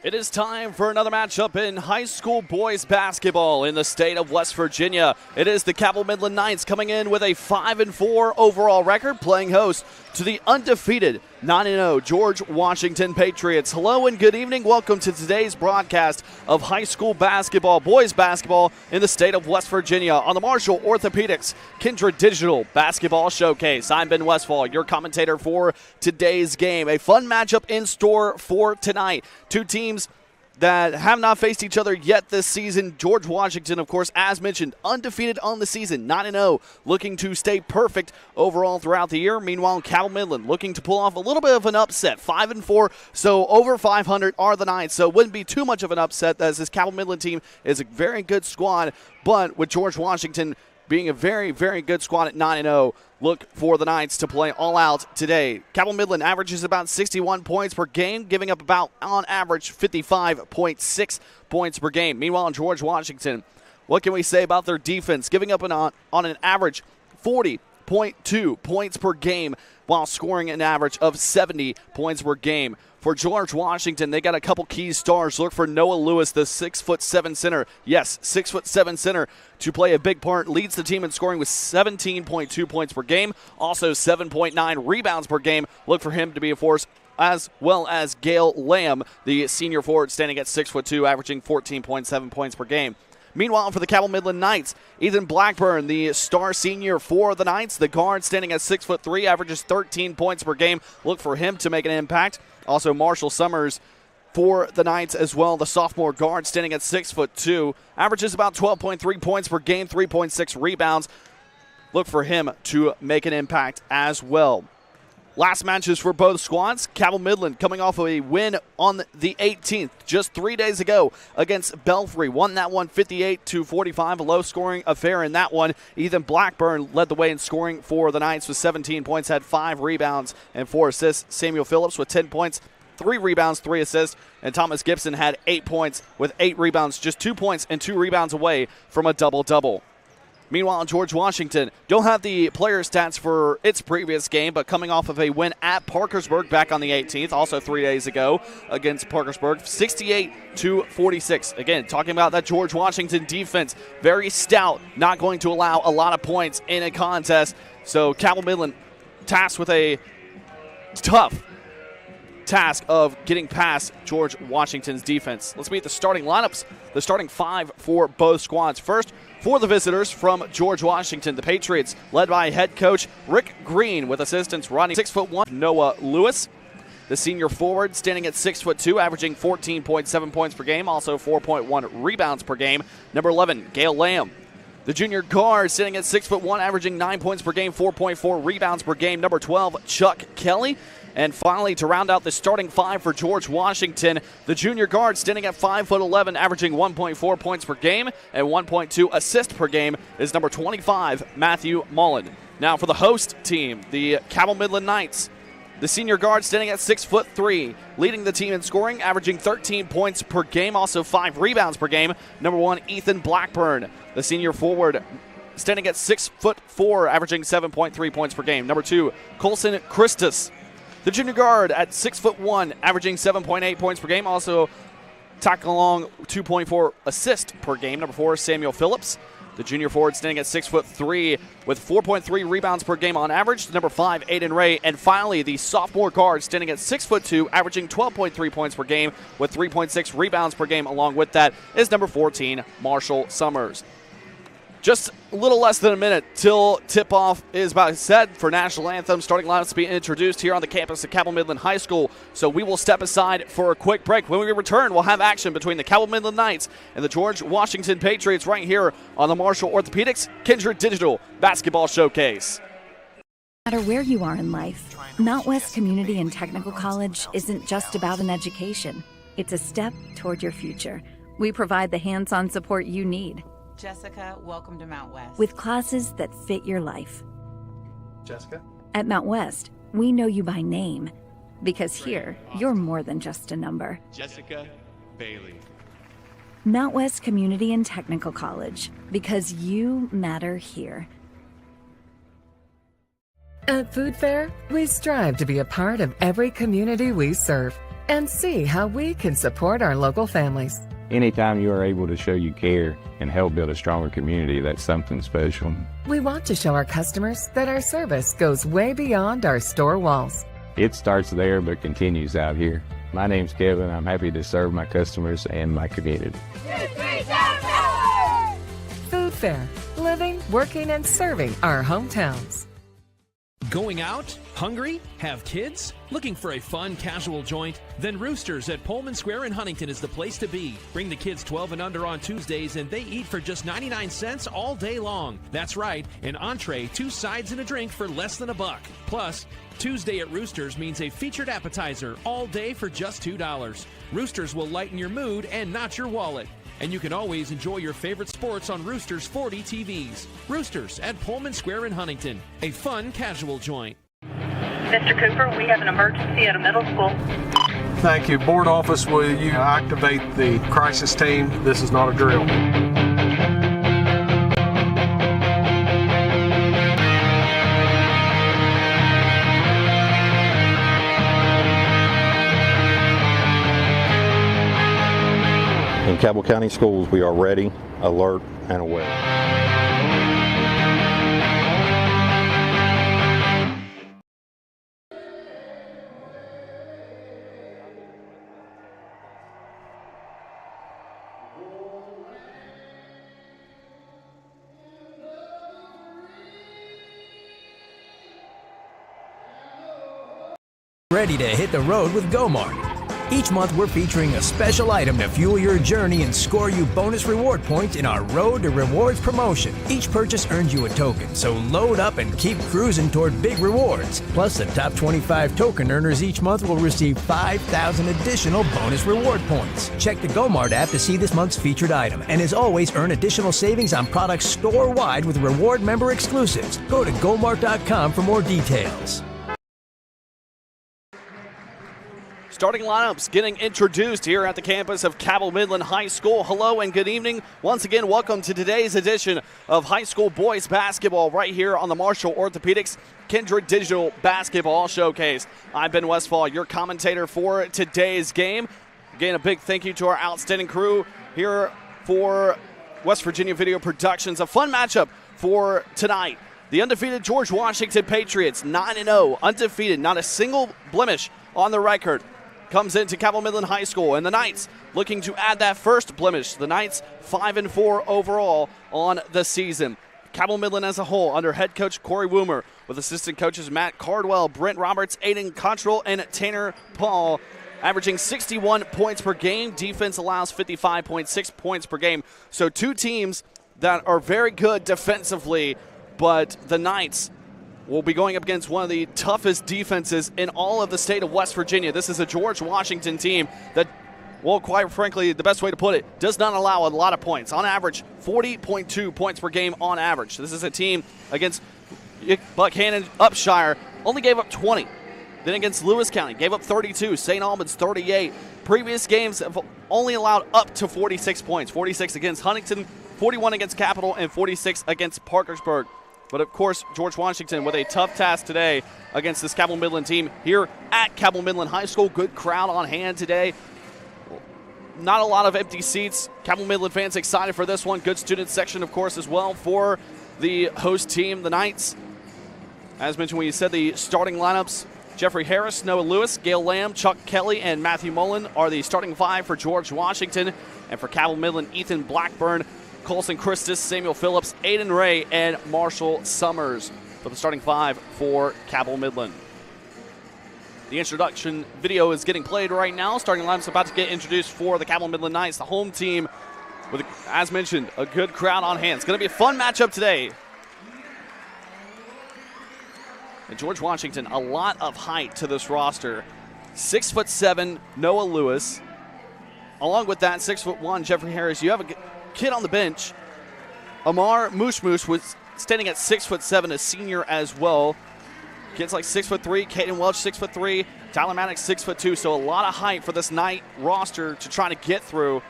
It is time for another matchup in high school boys basketball in the state of West Virginia. It is the Cabell Midland Knights coming in with a 5-4 overall record, playing host to the undefeated 9-0 George Washington Patriots. Hello and good evening. Welcome to today's broadcast of high school basketball, boys basketball in the state of West Virginia on the Marshall Orthopedics Kindred Digital Basketball Showcase. I'm Ben Westfall, your commentator for today's game. A fun matchup in store for tonight. Two teams that have not faced each other yet this season. George Washington, of course, as mentioned, undefeated on the season, 9-0, looking to stay perfect overall throughout the year. Meanwhile, Cabell Midland looking to pull off a little bit of an upset, 5-4, so over 500 are the Knights, so it wouldn't be too much of an upset as this Cabell Midland team is a very good squad, but with George Washington being a very, very good squad at 9-0, look for the Knights to play all out today. Cabell Midland averages about 61 points per game, giving up about, on average, 55.6 points per game. Meanwhile, in George Washington, what can we say about their defense? Giving up on an average 40.2 points per game while scoring an average of 70 points per game. For George Washington, they got a couple key stars. Look for Noah Lewis, the 6'7" center. Yes, 6'7" center to play a big part. Leads the team in scoring with 17.2 points per game. Also 7.9 rebounds per game. Look for him to be a force, as well as Gale Lamb, the senior forward, standing at 6'2", averaging 14.7 points per game. Meanwhile, for the Cabell Midland Knights, Ethan Blackburn, the star senior for the Knights, the guard standing at 6'3", averages 13 points per game. Look for him to make an impact. Also, Marshall Summers for the Knights as well, the sophomore guard standing at 6'2", averages about 12.3 points per game, 3.6 rebounds. Look for him to make an impact as well. Last matches for both squads. Cabell Midland coming off of a win on the 18th, just 3 days ago against Belfry. Won that one 58-45, a low-scoring affair in that one. Ethan Blackburn led the way in scoring for the Knights with 17 points, had 5 rebounds and 4 assists. Samuel Phillips with 10 points, 3 rebounds, 3 assists. And Thomas Gibson had 8 points with 8 rebounds, just 2 points and 2 rebounds away from a double-double. Meanwhile, George Washington don't have the player stats for its previous game, but coming off of a win at Parkersburg back on the 18th, also 3 days ago against Parkersburg, 68-46. Again, talking about that George Washington defense, very stout, not going to allow a lot of points in a contest. So Cabell Midland tasked with a tough task of getting past George Washington's defense. Let's meet the starting lineups, the starting 5 for both squads. First, for the visitors from George Washington, the Patriots, led by head coach Rick Green, with assistants Rodney 6'1", Noah Lewis, the senior forward, standing at 6'2", averaging 14.7 points per game, also 4.1 rebounds per game. Number 11, Gale Lamb. The junior guard, sitting at 6'1", averaging 9 points per game, 4.4 rebounds per game. Number 12, Chuck Kelly. And finally, to round out the starting 5 for George Washington, the junior guard, standing at 5'11", averaging 1.4 points per game and 1.2 assists per game, is number 25, Matthew Mullen. Now for the host team, the Cabell Midland Knights. The senior guard, standing at 6'3", leading the team in scoring, averaging 13 points per game, also 5 rebounds per game. Number 1, Ethan Blackburn. The senior forward, standing at 6'4", averaging 7.3 points per game. Number 2, Colson Christus. The junior guard at 6'1", averaging 7.8 points per game, also tackling along 2.4 assists per game. Number 4, Samuel Phillips. The junior forward, standing at 6'3", with 4.3 rebounds per game on average. Number 5, Aiden Ray. And finally, the sophomore guard, standing at 6'2", averaging 12.3 points per game with 3.6 rebounds per game. Along with that is number 14, Marshall Summers. Just a little less than a minute till tip-off is about set for National Anthem. Starting lineups to be introduced here on the campus of Cabell Midland High School. So we will step aside for a quick break. When we return, we'll have action between the Cabell Midland Knights and the George Washington Patriots right here on the Marshall Orthopedics Kindred Digital Basketball Showcase. No matter where you are in life, Mount West Community and Technical College isn't just about an education. It's a step toward your future. We provide the hands-on support you need. Jessica, welcome to Mount West. With classes that fit your life. Jessica? At Mount West, we know you by name, because here, you're more than just a number. Jessica Bailey. Mount West Community and Technical College, because you matter here. At Food Fair, we strive to be a part of every community we serve. and see how we can support our local families. Anytime you are able to show you care and help build a stronger community, that's something special. We want to show our customers that our service goes way beyond our store walls. It starts there but continues out here. My name's Kevin. I'm happy to serve my customers and my community. Food Fair, living, working, and serving our hometowns. Going out? Hungry? Have kids? Looking for a fun, casual joint? Then Roosters at Pullman Square in Huntington is the place to be. Bring the kids 12 and under on Tuesdays, and they eat for just 99 cents all day long. That's right, an entree, 2 sides, and a drink for less than $1. Plus, Tuesday at Roosters means a featured appetizer all day for just $2. Roosters will lighten your mood and not your wallet. And you can always enjoy your favorite sports on Roosters 40 TVs. Roosters at Pullman Square in Huntington, a fun, casual joint. Mr. Cooper, we have an emergency at a middle school. Thank you. Board office, will you activate the crisis team? This is not a drill. In Cabell County Schools, we are ready, alert, and aware. Ready to hit the road with GoMart. Each month we're featuring a special item to fuel your journey and score you bonus reward points in our Road to Rewards promotion. Each purchase earns you a token, so load up and keep cruising toward big rewards. Plus, the top 25 token earners each month will receive 5,000 additional bonus reward points. Check the GoMart app to see this month's featured item, and as always, earn additional savings on products store-wide with reward member exclusives. Go to gomart.com for more details. Starting lineups getting introduced here at the campus of Cabell Midland High School. Hello and good evening. Once again, welcome to today's edition of high school boys basketball right here on the Marshall Orthopedics Kindred Digital Basketball Showcase. I'm Ben Westfall, your commentator for today's game. Again, a big thank you to our outstanding crew here for West Virginia Video Productions. A fun matchup for tonight. The undefeated George Washington Patriots, 9-0, undefeated, not a single blemish on the record, comes into Cabell Midland High School, and the Knights looking to add that first blemish. The Knights 5-4 overall on the season. Cabell Midland as a whole under head coach Corey Woomer with assistant coaches Matt Cardwell, Brent Roberts, Aiden Cottrell, and Tanner Paul, averaging 61 points per game. Defense allows 55.6 points per game. So two teams that are very good defensively, but the Knights will be going up against one of the toughest defenses in all of the state of West Virginia. This is a George Washington team that, well, quite frankly, the best way to put it, does not allow a lot of points. On average, 40.2 points per game on average. This is a team against Buckhannon, Upshire, only gave up 20. Then against Lewis County, gave up 32. St. Albans, 38. Previous games have only allowed up to 46 points. 46 against Huntington, 41 against Capital, and 46 against Parkersburg. But, of course, George Washington with a tough task today against this Cabell Midland team here at Cabell Midland High School. Good crowd on hand today. Not a lot of empty seats. Cabell Midland fans excited for this one. Good student section, of course, as well for the host team, the Knights. As mentioned, we said the starting lineups. Jeffrey Harris, Noah Lewis, Gail Lamb, Chuck Kelly, and Matthew Mullen are the starting five for George Washington. And for Cabell Midland, Ethan Blackburn, Colson Christus, Samuel Phillips, Aiden Ray, and Marshall Summers for the starting five for Cabell Midland. The introduction video is getting played right now. Starting lineup's about to get introduced for the Cabell Midland Knights, the home team with, as mentioned, a good crowd on hand. It's going to be a fun matchup today. And George Washington, a lot of height to this roster. 6'7", Noah Lewis. Along with that, 6'1", Jeffrey Harris. You have a kid on the bench. Amar Moosh was standing at 6'7", a senior as well. Kids like 6'3", Caden Welch 6'3", Tyler Maddox 6'2", so a lot of height for this Knight roster to try to get through.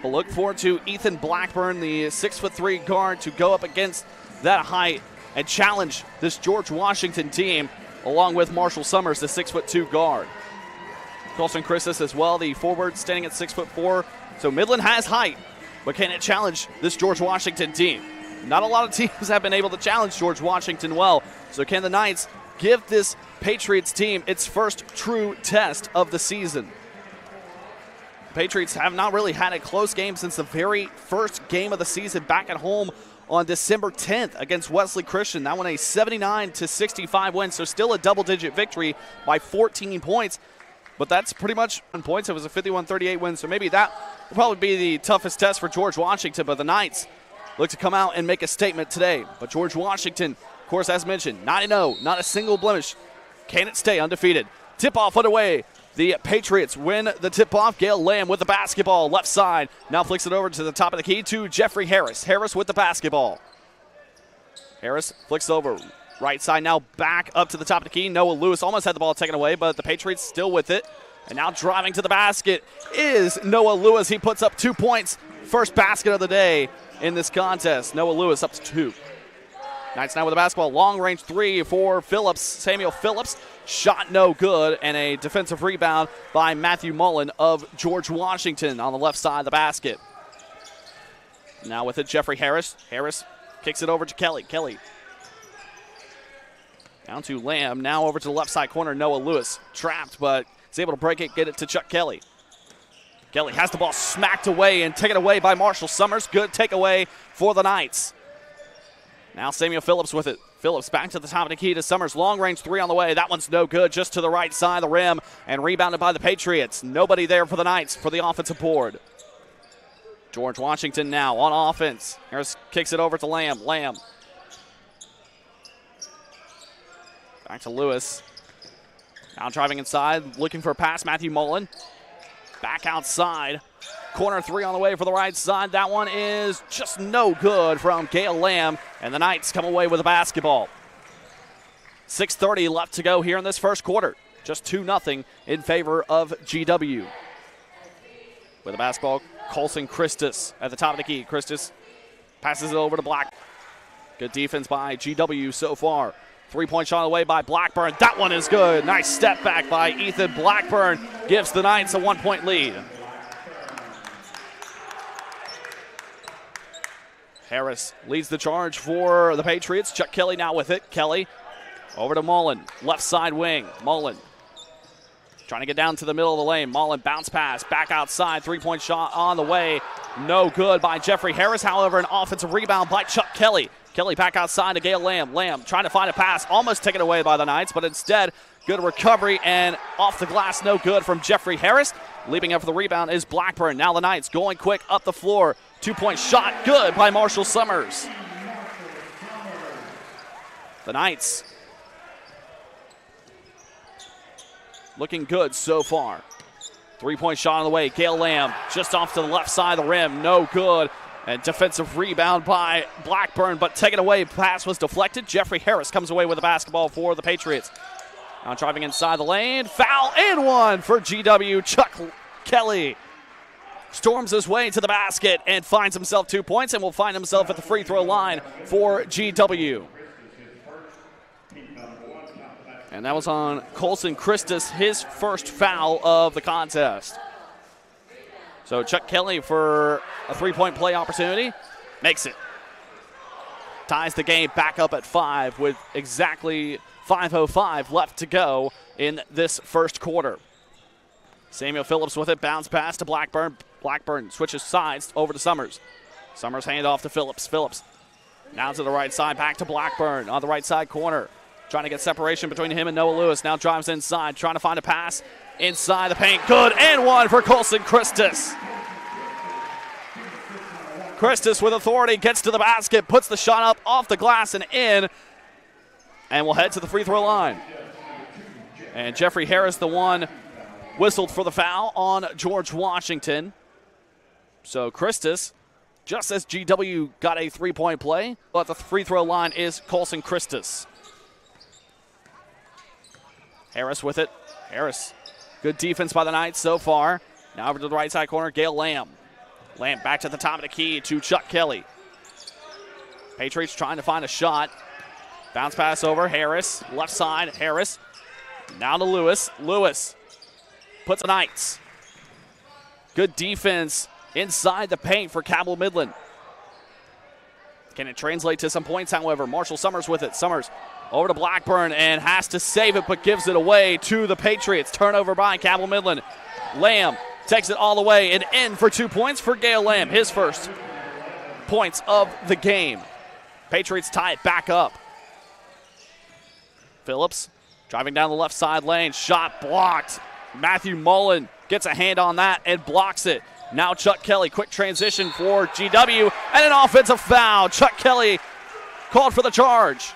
But look forward to Ethan Blackburn, the 6'3" guard, to go up against that height and challenge this George Washington team, along with Marshall Summers, the 6'2" guard. Colson Christus as well, the forward, standing at 6'4". So Midland has height, but can it challenge this George Washington team? Not a lot of teams have been able to challenge George Washington well. So can the Knights give this Patriots team its first true test of the season? The Patriots have not really had a close game since the very first game of the season back at home on December 10th against Wesley Christian. That one a 79-65 win, so still a double-digit victory by 14 points. But that's pretty much on points. It was a 51-38 win, so maybe that will probably be the toughest test for George Washington. But the Knights look to come out and make a statement today. But George Washington, of course, as mentioned, 9-0, not a single blemish. Can it stay undefeated? Tip-off underway. The Patriots win the tip-off. Gale Lamb with the basketball, left side. Now flicks it over to the top of the key to Jeffrey Harris. Harris with the basketball. Harris flicks over. Right side now back up to the top of the key. Noah Lewis almost had the ball taken away, but the Patriots still with it. And now driving to the basket is Noah Lewis. He puts up 2 points. First basket of the day in this contest. Noah Lewis up to 2. Knights now with the basketball. Long range three for Phillips. Samuel Phillips. Shot no good. And a defensive rebound by Matthew Mullen of George Washington on the left side of the basket. Now with it, Jeffrey Harris. Harris kicks it over to Kelly. Kelly down to Lamb. Now over to the left side corner. Noah Lewis trapped, but is able to break it, get it to Chuck Kelly. Kelly has the ball smacked away and taken away by Marshall Summers. Good takeaway for the Knights. Now Samuel Phillips with it. Phillips back to the top of the key to Summers. Long range three on the way. That one's no good. Just to the right side of the rim and rebounded by the Patriots. Nobody there for the Knights for the offensive board. George Washington now on offense. Harris kicks it over to Lamb. Lamb. Back to Lewis. Now driving inside, looking for a pass. Matthew Mullen. Back outside. Corner three on the way for the right side. That one is just no good from Gale Lamb. And the Knights come away with a basketball. 6:30 left to go here in this first quarter. Just 2-0 in favor of GW. With the basketball, Colson Christus at the top of the key. Christus passes it over to Black. Good defense by GW so far. 3-point shot away by Blackburn. That one is good. Nice step back by Ethan Blackburn. Gives the Knights a 1-point lead. Harris leads the charge for the Patriots. Chuck Kelly now with it. Kelly over to Mullen. Left side wing. Mullen trying to get down to the middle of the lane. Mullen bounce pass. Back outside. 3-point shot on the way. No good by Jeffrey Harris. However, an offensive rebound by Chuck Kelly. Kelly back outside to Gale Lamb. Lamb trying to find a pass. Almost taken away by the Knights, but instead, good recovery and off the glass. No good from Jeffrey Harris. Leaping up for the rebound is Blackburn. Now the Knights going quick up the floor. 2-point shot. Good by Marshall Summers. The Knights looking good so far. 3-point shot on the way. Gale Lamb just off to the left side of the rim. No good. And defensive rebound by Blackburn, but taken away. Pass was deflected. Jeffrey Harris comes away with the basketball for the Patriots. Now driving inside the lane. Foul and one for GW. Chuck Kelly storms his way to the basket and finds himself 2 points and will find himself at the free throw line for GW. And that was on Colson Christus, his first foul of the contest. So Chuck Kelly for a 3-point play opportunity. Makes it. Ties the game back up at 5 with exactly 5:05 left to go in this first quarter. Samuel Phillips with it. Bounce pass to Blackburn. Blackburn switches sides over to Summers. Summers hand off to Phillips. Phillips now to the right side. Back to Blackburn on the right side corner. Trying to get separation between him and Noah Lewis. Now drives inside. Trying to find a pass. Inside the paint, good, and one for Colson Christus. Christus with authority, gets to the basket, puts the shot up off the glass and in, and will head to the free throw line. And Jeffrey Harris, the one whistled for the foul on George Washington. So Christus, just as GW got a 3-point play, but the free throw line is Colson Christus. Harris with it. Harris. Good defense by the Knights so far. Now over to the right side corner, Gale Lamb. Lamb back to the top of the key to Chuck Kelly. Patriots trying to find a shot. Bounce pass over, Harris. Left side, Harris. Now to Lewis. Lewis puts the Knights. Good defense inside the paint for Cabell Midland. Can it translate to some points, however? Marshall Summers with it. Summers over to Blackburn and has to save it, but gives it away to the Patriots. Turnover by Cabell Midland. Lamb takes it all the way and in for 2 points for Gale Lamb. His first points of the game. Patriots tie it back up. Phillips driving down the left side lane. Shot blocked. Matthew Mullen gets a hand on that and blocks it. Now Chuck Kelly, quick transition for GW, and an offensive foul. Chuck Kelly called for the charge,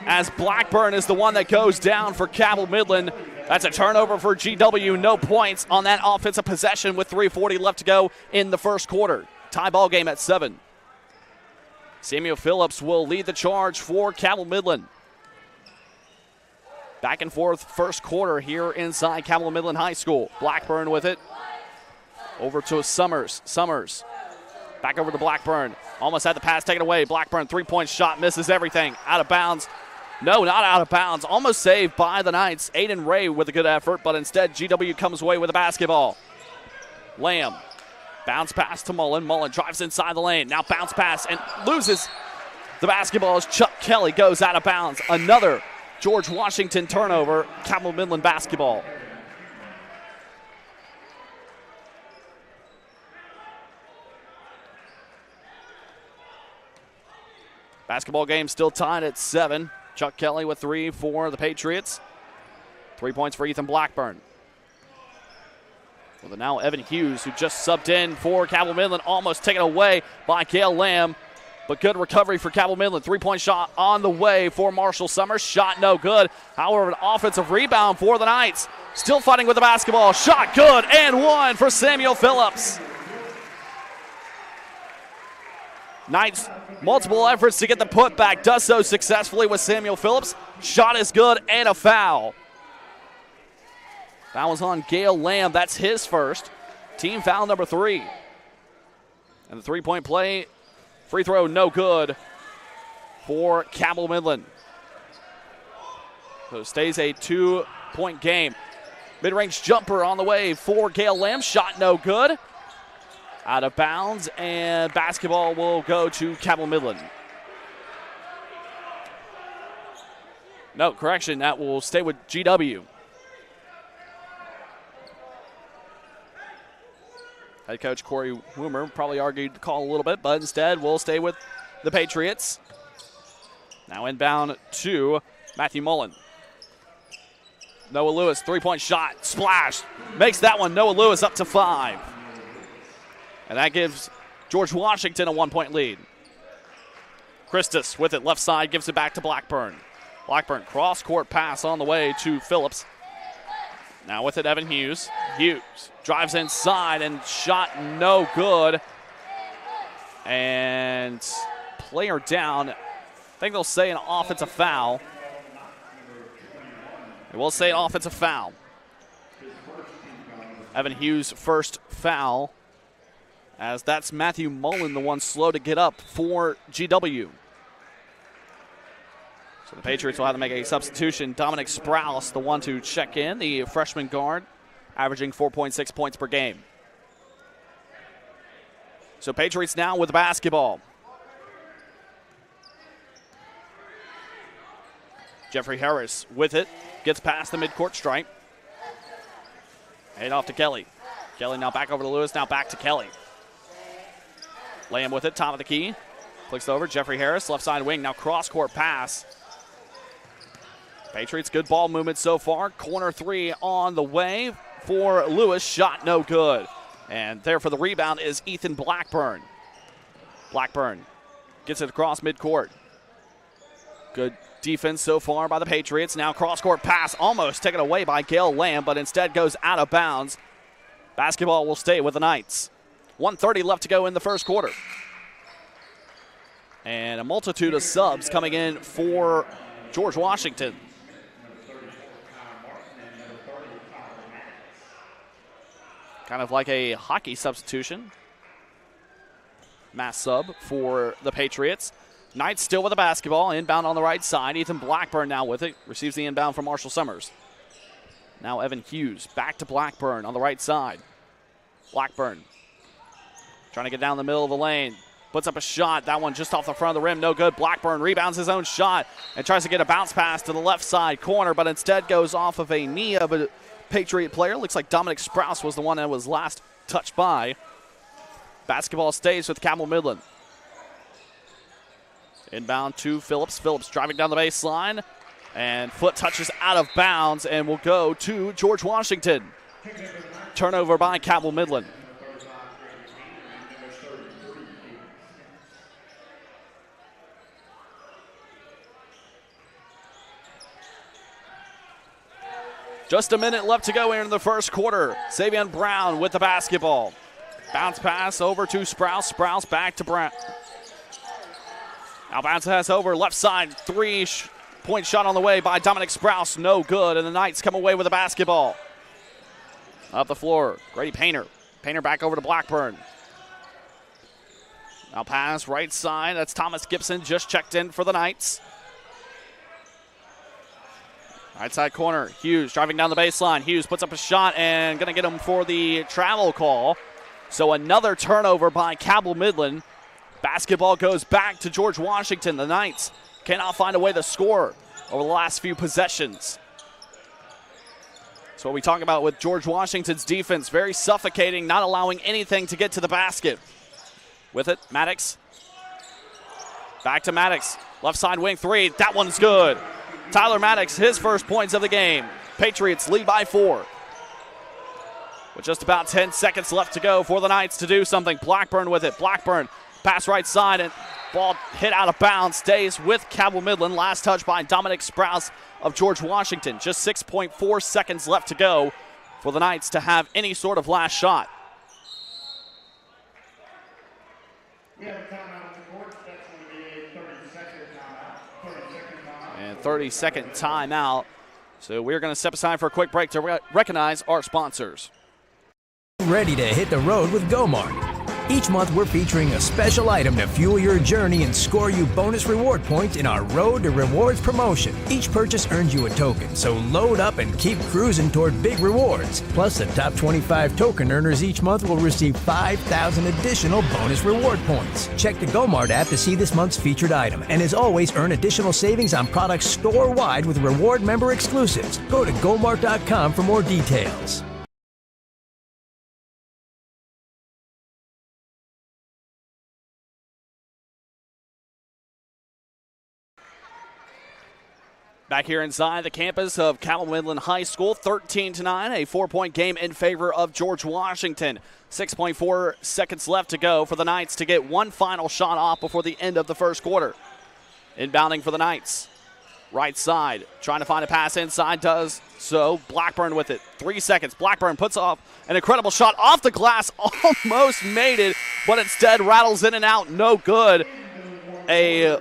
as Blackburn is the one that goes down for Cabell Midland. That's a turnover for GW. No points on that offensive possession with 3:40 left to go in the first quarter. Tie ball game at 7. Samuel Phillips will lead the charge for Cabell Midland. Back and forth first quarter here inside Cabell Midland High School. Blackburn with it. Over to Summers. Summers back over to Blackburn. Almost had the pass taken away. Blackburn, three-point shot, misses everything. Out of bounds. No, not out of bounds. Almost saved by the Knights. Aiden Ray with a good effort, but instead GW comes away with a basketball. Lamb. Bounce pass to Mullen. Mullen drives inside the lane. Now bounce pass and loses the basketball as Chuck Kelly goes out of bounds. Another George Washington turnover. Cabell Midland basketball. Basketball game still tied at 7. Chuck Kelly with 3 for the Patriots. 3 points for Ethan Blackburn. Well, now Evan Hughes, who just subbed in for Cabell Midland, almost taken away by Gale Lamb. But good recovery for Cabell Midland. 3-point shot on the way for Marshall Summers. Shot no good. However, an offensive rebound for the Knights. Still fighting with the basketball. Shot good and one for Samuel Phillips. Knights, multiple efforts to get the putback. Does so successfully with Samuel Phillips. Shot is good and a foul. That was on Gale Lamb. That's his first. Team foul number 3. And the three-point play, free throw no good for Cabell Midland. So it stays a 2-point game. Mid-range jumper on the way for Gale Lamb. Shot no good. Out of bounds, and basketball will go to Cabell Midland. No, correction, that will stay with GW. Head coach Corey Woomer probably argued the call a little bit, but instead will stay with the Patriots. Now inbound to Matthew Mullen. Noah Lewis, three-point shot, splash. Makes that one. Noah Lewis up to 5. And that gives George Washington a 1-point lead. Christus with it left side, gives it back to Blackburn. Blackburn cross-court pass on the way to Phillips. Now with it, Evan Hughes. Hughes drives inside and shot no good. And player down. I think they'll say an offensive foul. They will say an offensive foul. Evan Hughes' first foul, as that's Matthew Mullen, the one slow to get up for GW. So the Patriots will have to make a substitution. Dominic Sprouse, the one to check in, the freshman guard, averaging 4.6 points per game. So Patriots now with the basketball. Jeffrey Harris with it, gets past the midcourt stripe. Hand off to Kelly. Kelly now back over to Lewis, now back to Kelly. Lamb with it, top of the key. Clicks over, Jeffrey Harris, left side wing, now cross-court pass. Patriots, good ball movement so far. Corner 3 on the way for Lewis, shot no good. And there for the rebound is Ethan Blackburn. Blackburn gets it across midcourt. Good defense so far by the Patriots. Now cross-court pass, almost taken away by Gale Lamb, but instead goes out of bounds. Basketball will stay with the Knights. 1:30 left to go in the first quarter. And a multitude of subs coming in for George Washington. Kind of like a hockey substitution. Mass sub for the Patriots. Knights still with the basketball. Inbound on the right side. Ethan Blackburn now with it. Receives the inbound from Marshall Summers. Now Evan Hughes back to Blackburn on the right side. Blackburn trying to get down the middle of the lane. Puts up a shot. That one just off the front of the rim. No good. Blackburn rebounds his own shot and tries to get a bounce pass to the left side corner, but instead goes off of a knee of a Patriot player. Looks like Dominic Sprouse was the one that was last touched by. Basketball stays with Cabell Midland. Inbound to Phillips. Phillips driving down the baseline, and foot touches out of bounds and will go to George Washington. Turnover by Cabell Midland. Just a minute left to go here in the first quarter. Savion Brown with the basketball. Bounce pass over to Sprouse. Sprouse back to Brown. Now bounce pass over left side. 3-point shot on the way by Dominic Sprouse. No good, and the Knights come away with the basketball. Up the floor, Grady Painter. Painter back over to Blackburn. Now pass right side. That's Thomas Gibson just checked in for the Knights. Right side corner, Hughes driving down the baseline. Hughes puts up a shot and going to get him for the travel call. So another turnover by Cabell Midland. Basketball goes back to George Washington. The Knights cannot find a way to score over the last few possessions. So what we talk about with George Washington's defense, very suffocating, not allowing anything to get to the basket. With it, Maddox. Back to Maddox. Left side wing three. That one's good. Tyler Maddox, his first points of the game. Patriots lead by 4. With just about 10 seconds left to go for the Knights to do something. Blackburn with it. Blackburn pass right side, and ball hit out of bounds. Stays with Cabell Midland. Last touch by Dominic Sprouse of George Washington. Just 6.4 seconds left to go for the Knights to have any sort of last shot. We have a timeout on the court. That's going to be a 30-second timeout. And 30-second timeout. So we're going to step aside for a quick break to recognize our sponsors. Ready to hit the road with GoMart. Each month we're featuring a special item to fuel your journey and score you bonus reward points in our Road to Rewards promotion. Each purchase earns you a token, so load up and keep cruising toward big rewards. Plus, the top 25 token earners each month will receive 5,000 additional bonus reward points. Check the GoMart app to see this month's featured item, and as always, earn additional savings on products store-wide with reward member exclusives. Go to GoMart.com for more details. Back here inside the campus of Cabell Midland High School, 13-9, a 4-point game in favor of George Washington. 6.4 seconds left to go for the Knights to get one final shot off before the end of the first quarter. Inbounding for the Knights. Right side, trying to find a pass inside, does so. Blackburn with it, 3 seconds. Blackburn puts off an incredible shot off the glass, almost made it, but instead rattles in and out, no good. A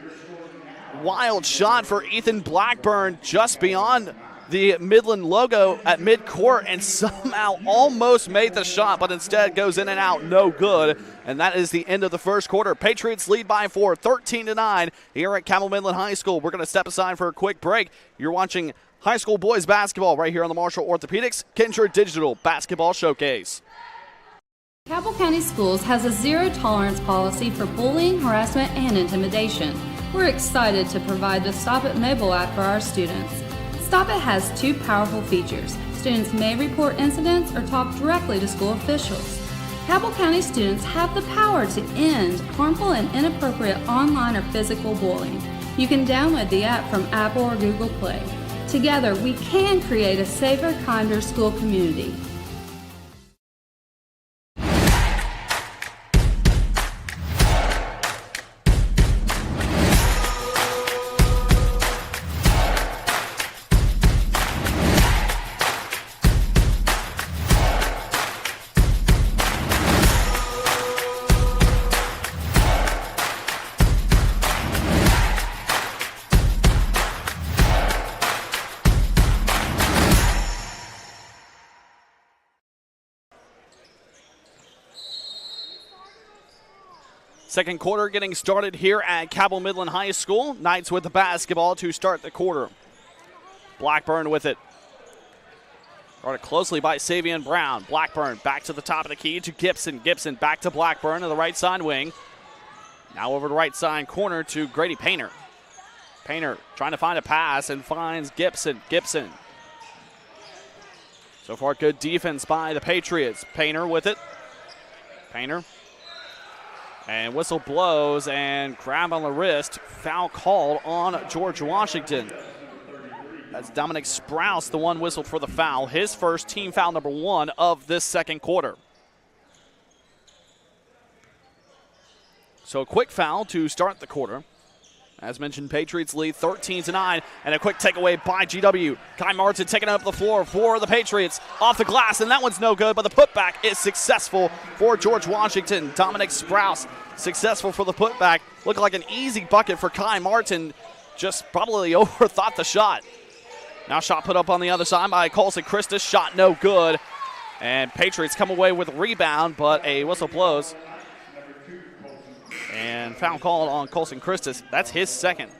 wild shot for Ethan Blackburn just beyond the Midland logo at midcourt, and somehow almost made the shot, but instead goes in and out, no good. And that is the end of the first quarter. Patriots lead by 4, 13-9 here at Cabell Midland High School. We're going to step aside for a quick break. You're watching high school boys basketball right here on the Marshall Orthopedics Kindred Digital Basketball Showcase. Cabell County Schools has a zero-tolerance policy for bullying, harassment, and intimidation. We're excited to provide the Stop It mobile app for our students. Stop It has 2 powerful features. Students may report incidents or talk directly to school officials. Cabell County students have the power to end harmful and inappropriate online or physical bullying. You can download the app from Apple or Google Play. Together, we can create a safer, kinder school community. Second quarter getting started here at Cabell Midland High School. Knights with the basketball to start the quarter. Blackburn with it. Guarded closely by Savion Brown. Blackburn back to the top of the key to Gibson. Gibson back to Blackburn to the right side wing. Now over to right side corner to Grady Painter. Painter trying to find a pass and finds Gibson. Gibson. So far, good defense by the Patriots. Painter with it. Painter. And whistle blows and grab on the wrist. Foul called on George Washington. That's Dominic Sprouse, the one whistled for the foul. His first team foul number 1 of this second quarter. So a quick foul to start the quarter. As mentioned, Patriots lead 13-9, and a quick takeaway by GW. Kai Martin taking up the floor for the Patriots. Off the glass, and that one's no good, but the putback is successful for George Washington. Dominic Sprouse successful for the putback. Looked like an easy bucket for Kai Martin. Just probably overthought the shot. Now shot put up on the other side by Colson Christus. Shot no good. And Patriots come away with a rebound, but a whistle blows. And foul called on Colson Christus. That's his second.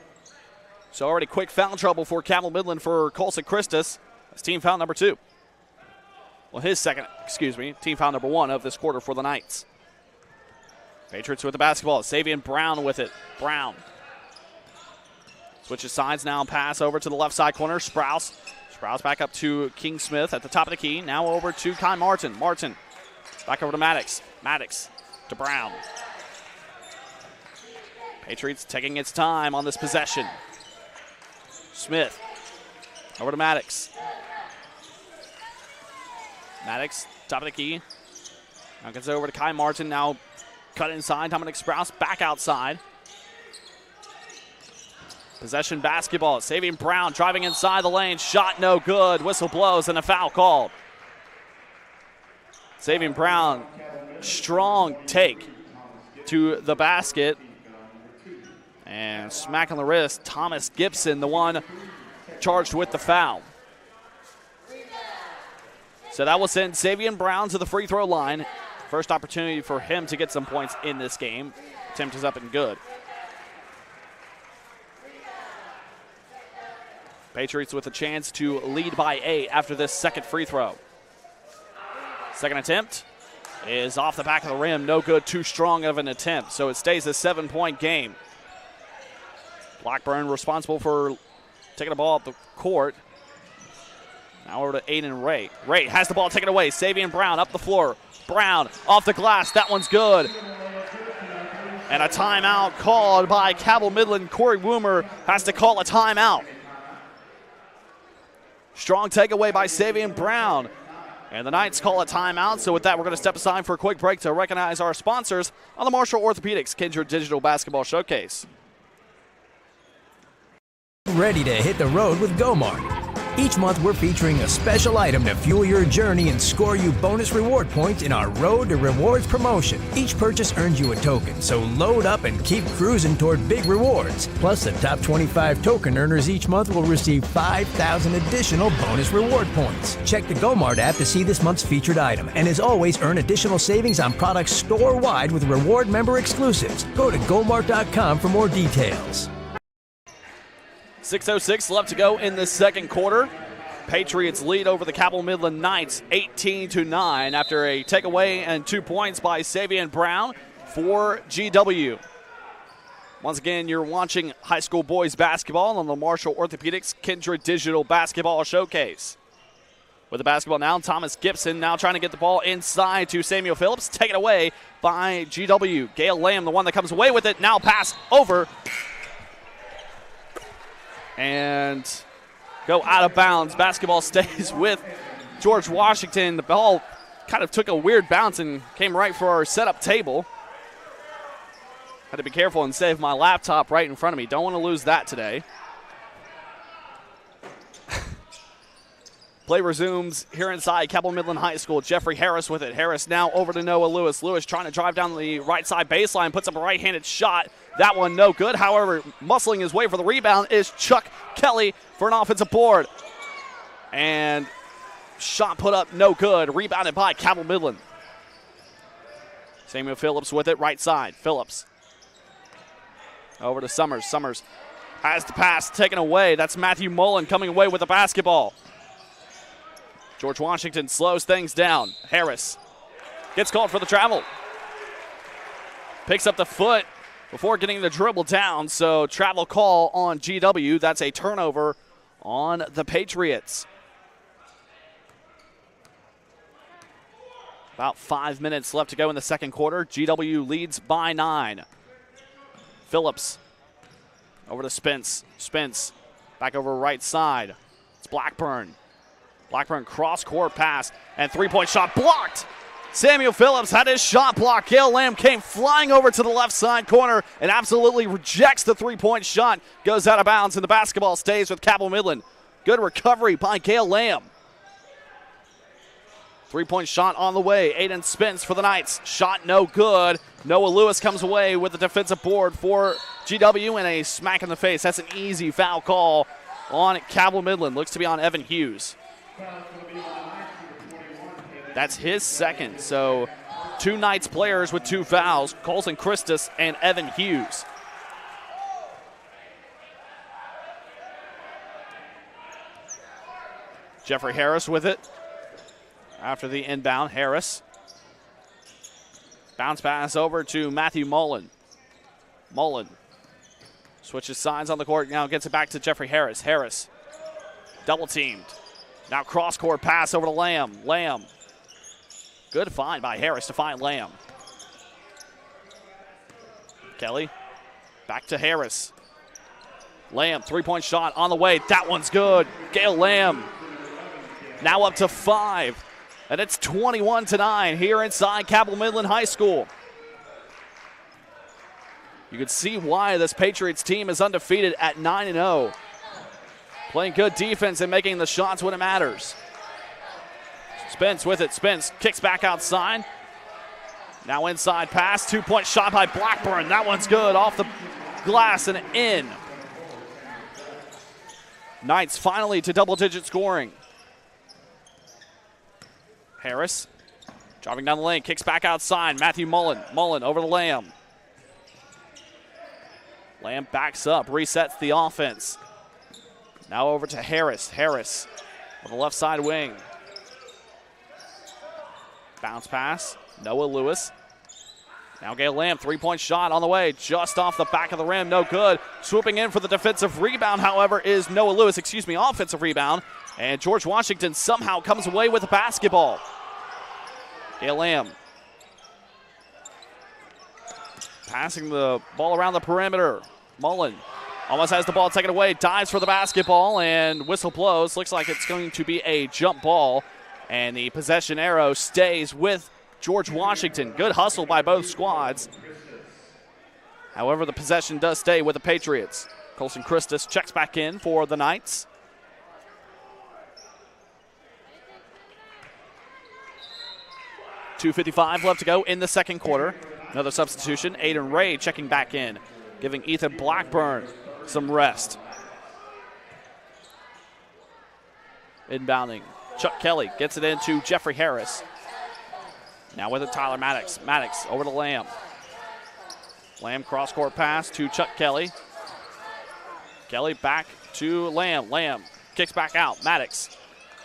So already quick foul trouble for Cabell Midland for Colson Christus. That's team foul number 2. Well, his second, team foul number 1 of this quarter for the Knights. Patriots with the basketball. Savion Brown with it. Brown. Switches sides now, pass over to the left side corner. Sprouse. Sprouse back up to King Smith at the top of the key. Now over to Kai Martin. Martin back over to Maddox. Maddox to Brown. Patriots taking its time on this possession. Smith over to Maddox. Maddox, top of the key. Now gets it over to Kai Martin. Now cut inside. Dominic Sprouse back outside. Possession basketball. Savion Brown driving inside the lane. Shot no good. Whistle blows and a foul called. Savion Brown, strong take to the basket. And smack on the wrist. Thomas Gibson, the one charged with the foul. So that will send Savion Brown to the free throw line. First opportunity for him to get some points in this game. Attempt is up and good. Patriots with a chance to lead by 8 after this second free throw. Second attempt is off the back of the rim. No good, too strong of an attempt. So it stays a 7-point game. Blackburn responsible for taking the ball up the court. Now over to Aiden Ray. Ray has the ball taken away. Savion Brown up the floor. Brown off the glass. That one's good. And a timeout called by Cabell Midland. Corey Woomer has to call a timeout. Strong takeaway by Savion Brown. And the Knights call a timeout. So with that, we're going to step aside for a quick break to recognize our sponsors on the Marshall Orthopedics Kindred Digital Basketball Showcase. Ready to hit the road with GoMart. Each month we're featuring a special item to fuel your journey and score you bonus reward points in our Road to Rewards promotion. Each purchase earns you a token, so load up and keep cruising toward big rewards. Plus, the top 25 token earners each month will receive 5,000 additional bonus reward points. Check the GoMart app to see this month's featured item, and as always, earn additional savings on products store-wide with reward member exclusives. Go to gomart.com for more details. 6:06 left to go in the second quarter. Patriots lead over the Cabell Midland Knights 18-9 after a takeaway and 2 points by Savion Brown for GW. Once again, you're watching high school boys basketball on the Marshall Orthopedics Kindred Digital Basketball Showcase. With the basketball now, Thomas Gibson now trying to get the ball inside to Samuel Phillips. Taken away by GW. Gale Lamb, the one that comes away with it. Now pass over. And go out of bounds. Basketball stays with George Washington. The ball kind of took a weird bounce and came right for our setup table. Had to be careful and save my laptop right in front of me. Don't want to lose that today. Play resumes here inside Cabell Midland High School. Jeffrey Harris with it. Harris now over to Noah Lewis. Lewis trying to drive down the right side baseline. Puts up a right-handed shot. That one no good. However, muscling his way for the rebound is Chuck Kelly for an offensive board. And shot put up no good. Rebounded by Cabell Midland. Samuel Phillips with it. Right side. Phillips. Over to Summers. Summers has the pass taken away. That's Matthew Mullen coming away with the basketball. George Washington slows things down. Harris gets called for the travel. Picks up the foot before getting the dribble down, so travel call on GW. That's a turnover on the Patriots. About 5 minutes left to go in the second quarter. GW leads by 9. Phillips over to Spence. Spence back over right side. It's Blackburn. Blackburn cross-court pass and three-point shot blocked. Samuel Phillips had his shot blocked. Gale Lamb came flying over to the left side corner and absolutely rejects the three-point shot. Goes out of bounds, and the basketball stays with Cabell Midland. Good recovery by Gale Lamb. Three-point shot on the way. Aiden Spence for the Knights. Shot no good. Noah Lewis comes away with the defensive board for GW and a smack in the face. That's an easy foul call on Cabell Midland. Looks to be on Evan Hughes. That's his second. So 2 Knights players with 2 fouls. Colson Christus and Evan Hughes. Jeffrey Harris with it. After the inbound, Harris. Bounce pass over to Matthew Mullen. Mullen switches sides on the court, now gets it back to Jeffrey Harris. Harris double teamed. Now cross-court pass over to Lamb. Lamb. Good find by Harris to find Lamb. Kelly back to Harris. Lamb, three-point shot on the way. That one's good. Gale Lamb now up to 5. And it's 21-9 here inside Cabell Midland High School. You can see why this Patriots team is undefeated at 9-0. Playing good defense and making the shots when it matters. Spence with it. Spence kicks back outside. Now inside pass. 2-point shot by Blackburn. That one's good. Off the glass and in. Knights finally to double-digit scoring. Harris driving down the lane, kicks back outside. Matthew Mullen. Mullen over to Lamb. Lamb backs up, resets the offense. Now over to Harris. Harris on the left side wing. Bounce pass. Noah Lewis. Now Gale Lamb, three-point shot on the way, just off the back of the rim, no good. Swooping in for the defensive rebound, however, is Noah Lewis, offensive rebound. And George Washington somehow comes away with the basketball. Gale Lamb passing the ball around the perimeter. Mullen almost has the ball taken away, dives for the basketball, and whistle blows. Looks like it's going to be a jump ball, and the possession arrow stays with George Washington. Good hustle by both squads. However, the possession does stay with the Patriots. Colson Christus checks back in for the Knights. .255 left to go in the second quarter. Another substitution. Aiden Ray checking back in, giving Ethan Blackburn some rest. Inbounding. Chuck Kelly gets it into Jeffrey Harris. Now with it, Tyler Maddox. Maddox over to Lamb. Lamb cross-court pass to Chuck Kelly. Kelly back to Lamb. Lamb kicks back out. Maddox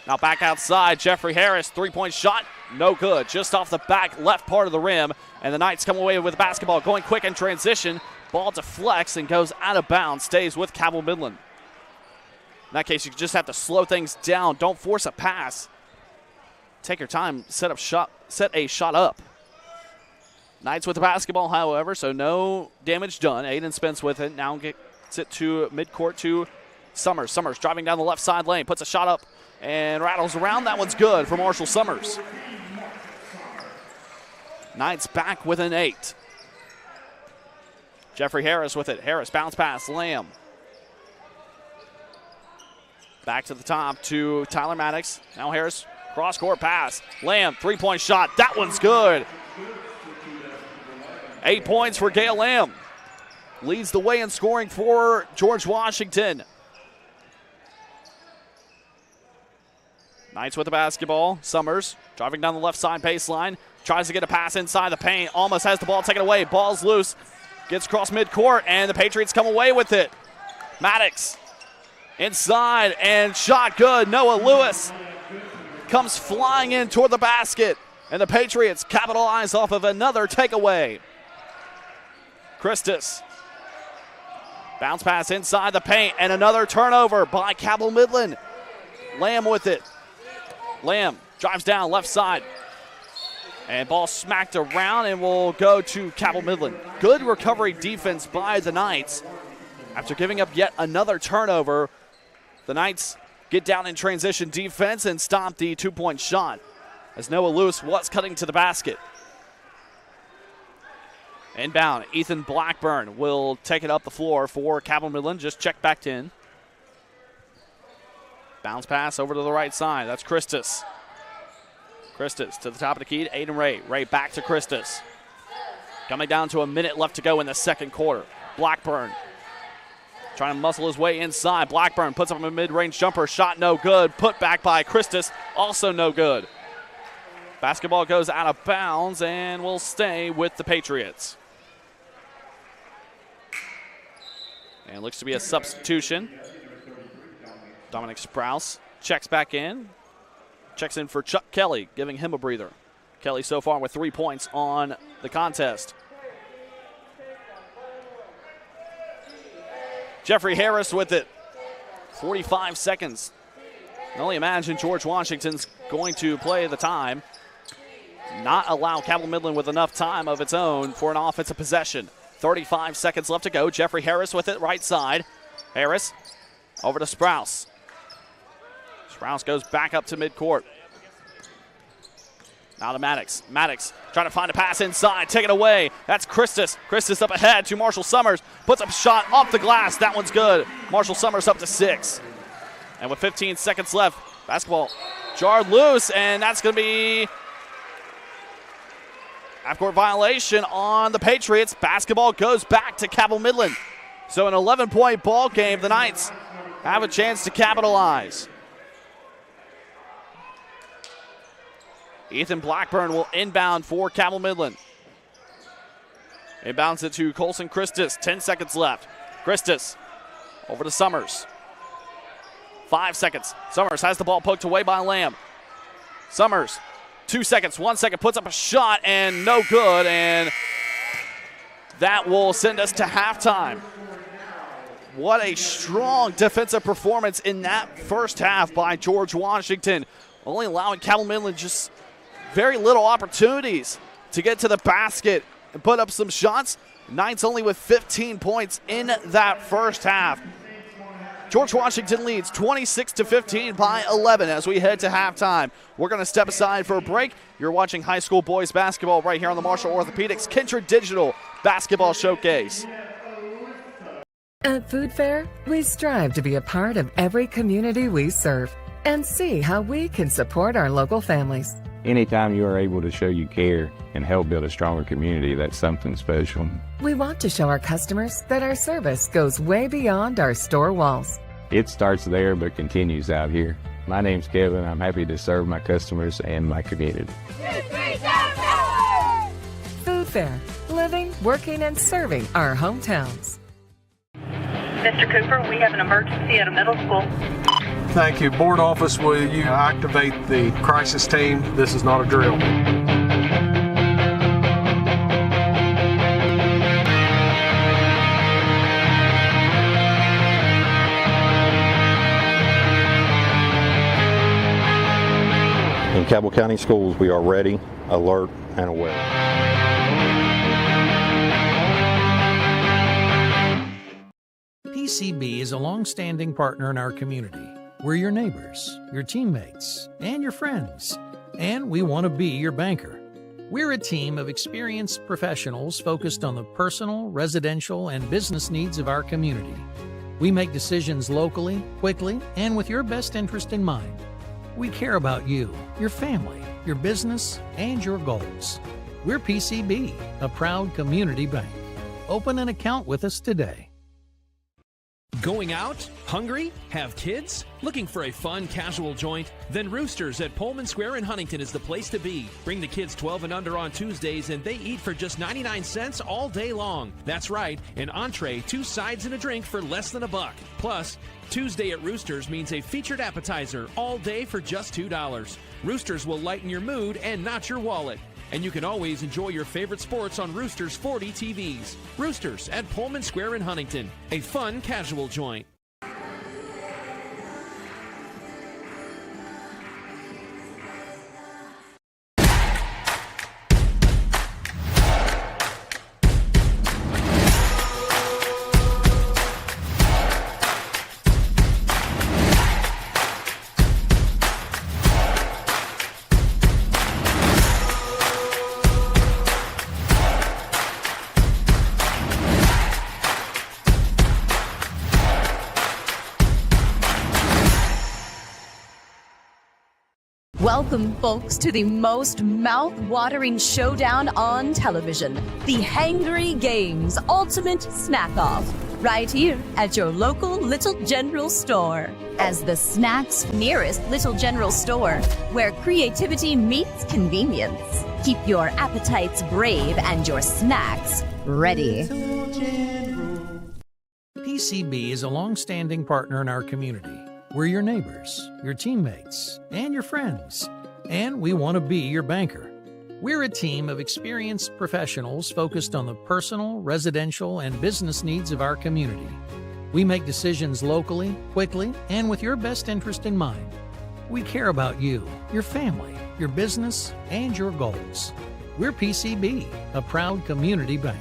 now back outside. Jeffrey Harris, three-point shot. No good. Just off the back left part of the rim. And the Knights come away with the basketball. Going quick in transition. Ball deflects and goes out of bounds. Stays with Cabell Midland. In that case, you just have to slow things down. Don't force a pass. Take your time. Set a shot up. Knights with the basketball, however, so no damage done. Aiden Spence with it. Now gets it to midcourt to Summers. Summers driving down the left side lane. Puts a shot up and rattles around. That one's good for Marshall Summers. Knights back with an 8. Jeffrey Harris with it. Harris bounce pass. Lamb. Back to the top to Tyler Maddox. Now Harris, cross-court pass. Lamb, three-point shot. That one's good. 8 points for Gale Lamb. Leads the way in scoring for George Washington. Knights with the basketball. Summers driving down the left side baseline. Tries to get a pass inside the paint. Almost has the ball taken away. Ball's loose. Gets across midcourt, and the Patriots come away with it. Maddox inside, and shot good. Noah Lewis comes flying in toward the basket, and the Patriots capitalize off of another takeaway. Christus. Bounce pass inside the paint, and another turnover by Cabell Midland. Lamb with it. Lamb drives down left side. And ball smacked around and will go to Cabell Midland. Good recovery defense by the Knights. After giving up yet another turnover, the Knights get down in transition defense and stop the two-point shot as Noah Lewis was cutting to the basket. Inbound, Ethan Blackburn will take it up the floor for Cabell Midland. Just check back in. Bounce pass over to the right side. That's Christus. Christus to the top of the key to Aiden Ray. Ray back to Christus. Coming down to a minute left to go in the second quarter. Blackburn trying to muscle his way inside. Blackburn puts up a mid-range jumper. Shot no good. Put back by Christus. Also no good. Basketball goes out of bounds and will stay with the Patriots. And looks to be a substitution. Dominic Sprouse checks back in. Checks in for Chuck Kelly, giving him a breather. Kelly so far with 3 points on the contest. Jeffrey Harris with it. 45 seconds. I can only imagine George Washington's going to play the time. Not allow Cabell Midland with enough time of its own for an offensive possession. 35 seconds left to go. Jeffrey Harris with it right side. Harris over to Sprouse. Sprouse goes back up to midcourt. Now to Maddox. Maddox trying to find a pass inside. Take it away. That's Christus. Christus up ahead to Marshall Summers. Puts up a shot off the glass. That one's good. Marshall Summers up to 6. And with 15 seconds left, basketball jarred loose, and that's going to be half-court violation on the Patriots. Basketball goes back to Cabell Midland. So an 11-point ball game. The Knights have a chance to capitalize. Ethan Blackburn will inbound for Cabell Midland. Inbounds it to Colson Christus. 10 seconds left. Christus over to Summers. 5 seconds. Summers has the ball poked away by Lamb. Summers, 2 seconds, 1 second, puts up a shot and no good, and that will send us to halftime. What a strong defensive performance in that first half by George Washington, only allowing Cabell Midland just very little opportunities to get to the basket and put up some shots. Knights only with 15 points in that first half. George Washington leads 26-15 by 11 as we head to halftime. We're going to step aside for a break. You're watching high school boys basketball right here on the Marshall Orthopedics Kindred Digital Basketball Showcase. At Food Fair, we strive to be a part of every community we serve and see how we can support our local families. Anytime you are able to show you care and help build a stronger community, that's something special. We want to show our customers that our service goes way beyond our store walls. It starts there but continues out here. My name's Kevin. I'm happy to serve my customers and my community. Food Fair, living, working, and serving our hometowns. Mr. Cooper, we have an emergency at a middle school. Thank you. Board office, will you activate the crisis team? This is not a drill. In Cabell County Schools, we are ready, alert, and aware. PCB is a long-standing partner in our community. We're your neighbors, your teammates, and your friends, and we want to be your banker. We're a team of experienced professionals focused on the personal, residential, and business needs of our community. We make decisions locally, quickly, and with your best interest in mind. We care about you, your family, your business, and your goals. We're PCB, a proud community bank. Open an account with us today. Going out? Hungry? Have kids? Looking for a fun, casual joint? Then Roosters at Pullman Square in Huntington is the place to be. Bring the kids 12 and under on Tuesdays, and they eat for just 99 cents all day long. That's right, an entree, 2 sides, and a drink for less than $1. Plus, Tuesday at Roosters means a featured appetizer all day for just $2. Roosters will lighten your mood and not your wallet. And you can always enjoy your favorite sports on Roosters 40 TVs. Roosters at Pullman Square in Huntington, a fun, casual joint. Welcome, folks, to the most mouth-watering showdown on television, the Hangry Games Ultimate Snack-Off, right here at your local Little General store. As the snack's nearest Little General store, where creativity meets convenience. Keep your appetites brave and your snacks ready. PCB is a long-standing partner in our community. We're your neighbors, your teammates, and your friends, and we want to be your banker. We're a team of experienced professionals focused on the personal, residential, and business needs of our community. We make decisions locally, quickly, and with your best interest in mind. We care about you, your family, your business, and your goals. We're PCB, a proud community bank.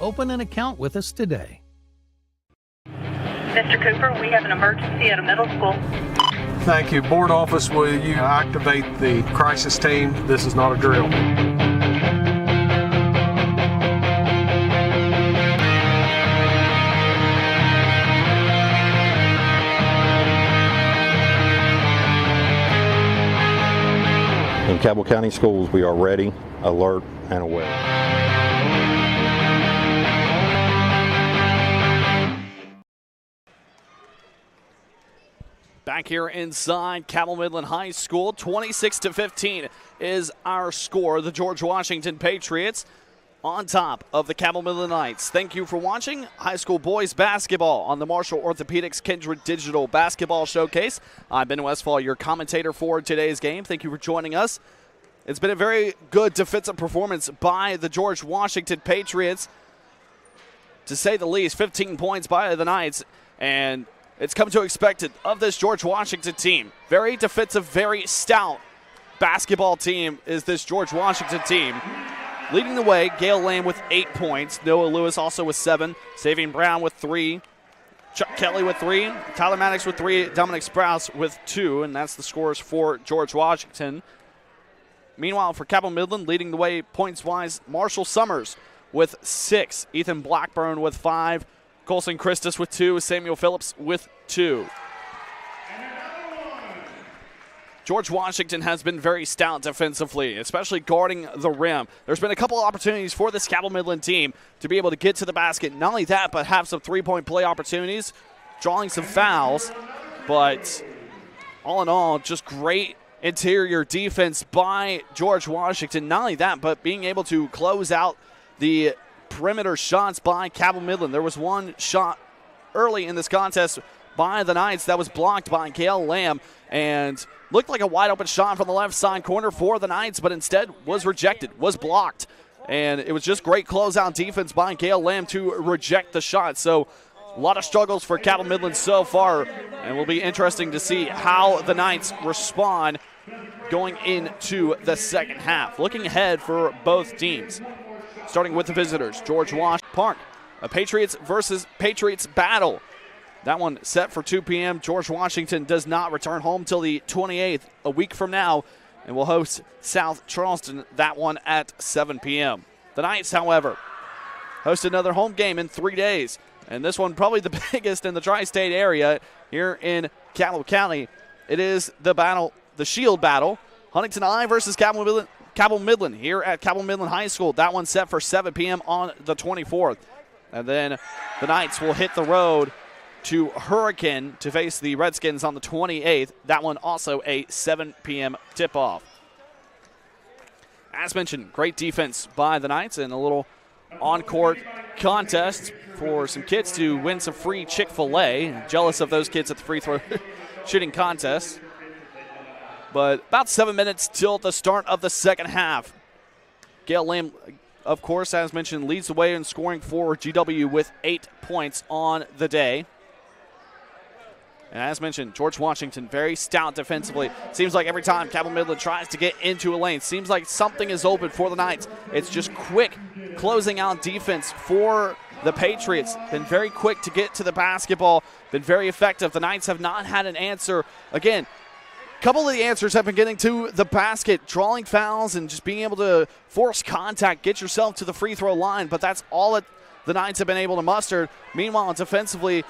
Open an account with us today. Mr. Cooper, we have an emergency at a middle school. Thank you. Board office, will you activate the crisis team? This is not a drill. In Cabell County Schools, we are ready, alert, and aware. Back here inside Cabell Midland High School, 26-15 is our score. The George Washington Patriots on top of the Cabell Midland Knights. Thank you for watching high school boys basketball on the Marshall Orthopedics Kindred Digital Basketball Showcase. I'm Ben Westfall, your commentator for today's game. Thank you for joining us. It's been a very good defensive performance by the George Washington Patriots, to say the least. 15 points by the Knights, and it's come to expected of this George Washington team. Very defensive, very stout basketball team is this George Washington team. Leading the way, Gale Lamb with 8 points. Noah Lewis also with 7. Savion Brown with 3. Chuck Kelly with 3. Tyler Maddox with 3. Dominic Sprouse with 2. And that's the scores for George Washington. Meanwhile, for Cabell Midland, leading the way points-wise, Marshall Summers with 6. Ethan Blackburn with 5. Colson Christus with 2, Samuel Phillips with 2. George Washington has been very stout defensively, especially guarding the rim. There's been a couple of opportunities for this Cabell Midland team to be able to get to the basket. Not only that, but have some three-point play opportunities, drawing some fouls. But all in all, just great interior defense by George Washington. Not only that, but being able to close out the perimeter shots by Cabell Midland. There was one shot early in this contest by the Knights that was blocked by Gale Lamb and looked like a wide open shot from the left side corner for the Knights, but instead was rejected, was blocked. And it was just great closeout defense by Gale Lamb to reject the shot. So a lot of struggles for Cabell Midland so far, and it will be interesting to see how the Knights respond going into the second half. Looking ahead for both teams. Starting with the visitors, George Wash Park, a Patriots versus Patriots battle. That one set for 2 p.m. George Washington does not return home till the 28th, a week from now, and will host South Charleston, that one at 7 p.m. The Knights, however, host another home game in 3 days, and this one probably the biggest in the tri-state area here in Cabell County. It is the battle, the Shield Battle, Huntington High versus Cabell Midland here at Cabell Midland High School. That one set for 7 p.m. on the 24th. And then the Knights will hit the road to Hurricane to face the Redskins on the 28th. That one also a 7 p.m. tip-off. As mentioned, great defense by the Knights and a little on-court contest for some kids to win some free Chick-fil-A. Jealous of those kids at the free throw shooting contest. But about 7 minutes till the start of the second half. Gail Lamb, of course, as mentioned, leads the way in scoring for GW with 8 points on the day. And as mentioned, George Washington, very stout defensively. Seems like every time Cabell Midland tries to get into a lane, seems like something is open for the Knights. It's just quick closing out defense for the Patriots. Been very quick to get to the basketball, been very effective. The Knights have not had an answer. Again, a couple of the answers have been getting to the basket, drawing fouls and just being able to force contact, get yourself to the free throw line, but that's all that the Knights have been able to muster. Meanwhile, defensively,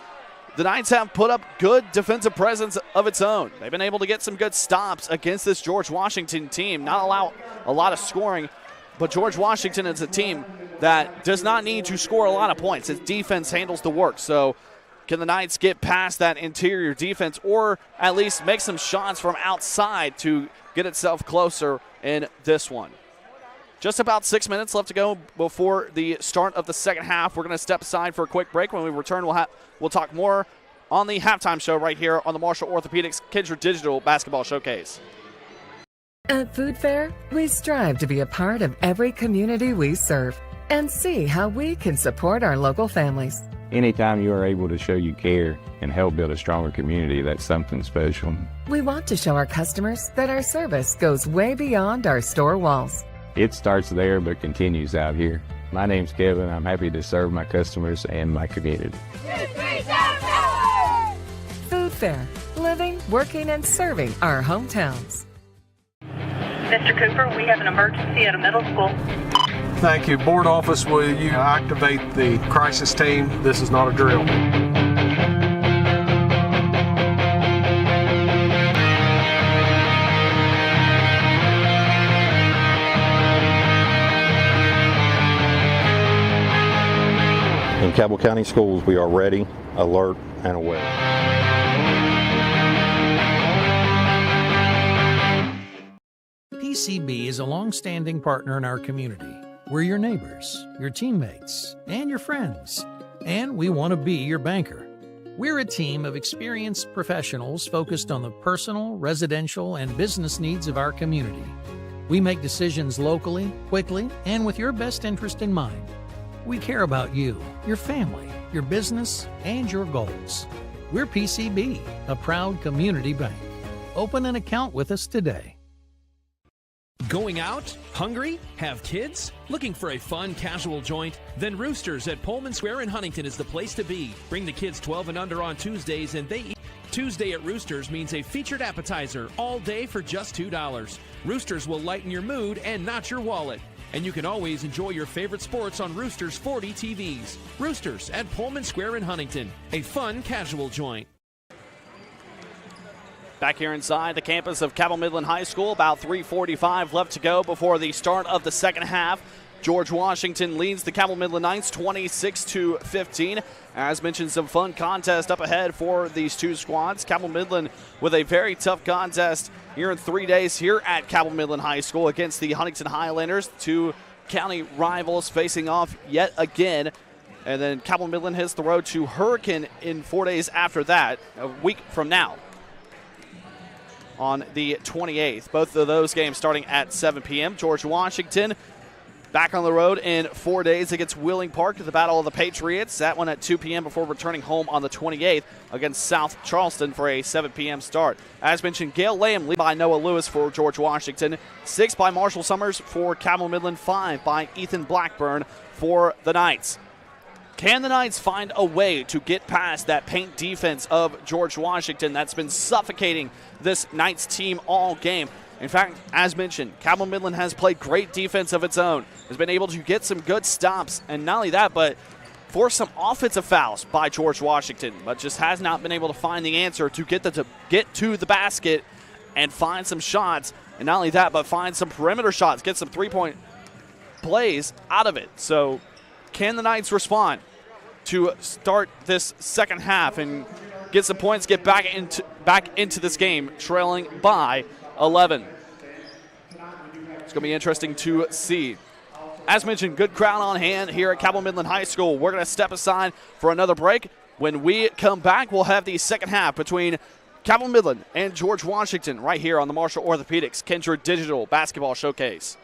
the Knights have put up good defensive presence of its own. They've been able to get some good stops against this George Washington team, not allow a lot of scoring, but George Washington is a team that does not need to score a lot of points. Its defense handles the work. So can the Knights get past that interior defense or at least make some shots from outside to get itself closer in this one? Just about 6 minutes left to go before the start of the second half. We're going to step aside for a quick break. When we return, we'll talk more on the halftime show right here on the Marshall Orthopedics Kindred Digital Basketball Showcase. At Food Fair, we strive to be a part of every community we serve and see how we can support our local families. Anytime you are able to show you care and help build a stronger community, that's something special. We want to show our customers that our service goes way beyond our store walls. It starts there but continues out here. My name's Kevin. I'm happy to serve my customers and my community. Food Fair, living, working, and serving our hometowns. Mr. Cooper, we have an emergency at a middle school. Thank you. Board office, will you activate the crisis team? This is not a drill. In Cabell County Schools, we are ready, alert, and aware. PCB is a long-standing partner in our community. We're your neighbors, your teammates, and your friends, and we want to be your banker. We're a team of experienced professionals focused on the personal, residential, and business needs of our community. We make decisions locally, quickly, and with your best interest in mind. We care about you, your family, your business, and your goals. We're PCB, a proud community bank. Open an account with us today. Going out? Hungry? Have kids? Looking for a fun, casual joint? Then Roosters at Pullman Square in Huntington is the place to be. Bring the kids 12 and under on Tuesdays and they eat. Tuesday at Roosters means a featured appetizer all day for just $2. Roosters will lighten your mood and not your wallet. And you can always enjoy your favorite sports on Roosters 40 TVs. Roosters at Pullman Square in Huntington, a fun, casual joint. Back here inside the campus of Cabell Midland High School, about 3:45 left to go before the start of the second half. George Washington leads the Cabell Midland Knights 26-15. As mentioned, some fun contest up ahead for these two squads. Cabell Midland with a very tough contest here in 3 days here at Cabell Midland High School against the Huntington Highlanders, two county rivals facing off yet again. And then Cabell Midland hits the road to Hurricane in 4 days after that, a week from now, on the 28th. Both of those games starting at 7 p.m. George Washington back on the road in 4 days against Wheeling Park to the Battle of the Patriots. That one at 2 p.m. before returning home on the 28th against South Charleston for a 7 p.m. start. As mentioned, Gail Lamb lead by Noah Lewis for George Washington, 6 by Marshall Summers for Cabell Midland, 5 by Ethan Blackburn for the Knights. Can the Knights find a way to get past that paint defense of George Washington that's been suffocating this Knights team all game? In fact, as mentioned, Cabell Midland has played great defense of its own, has been able to get some good stops, and not only that, but force some offensive fouls by George Washington, but just has not been able to find the answer to get to the basket and find some shots, and not only that, but find some perimeter shots, get some three-point plays out of it. So can the Knights respond to start this second half and get some points, get back into this game, trailing by 11. It's going to be interesting to see. As mentioned, good crowd on hand here at Cabell Midland High School. We're going to step aside for another break. When we come back, we'll have the second half between Cabell Midland and George Washington right here on the Marshall Orthopedics Kindred Digital Basketball Showcase.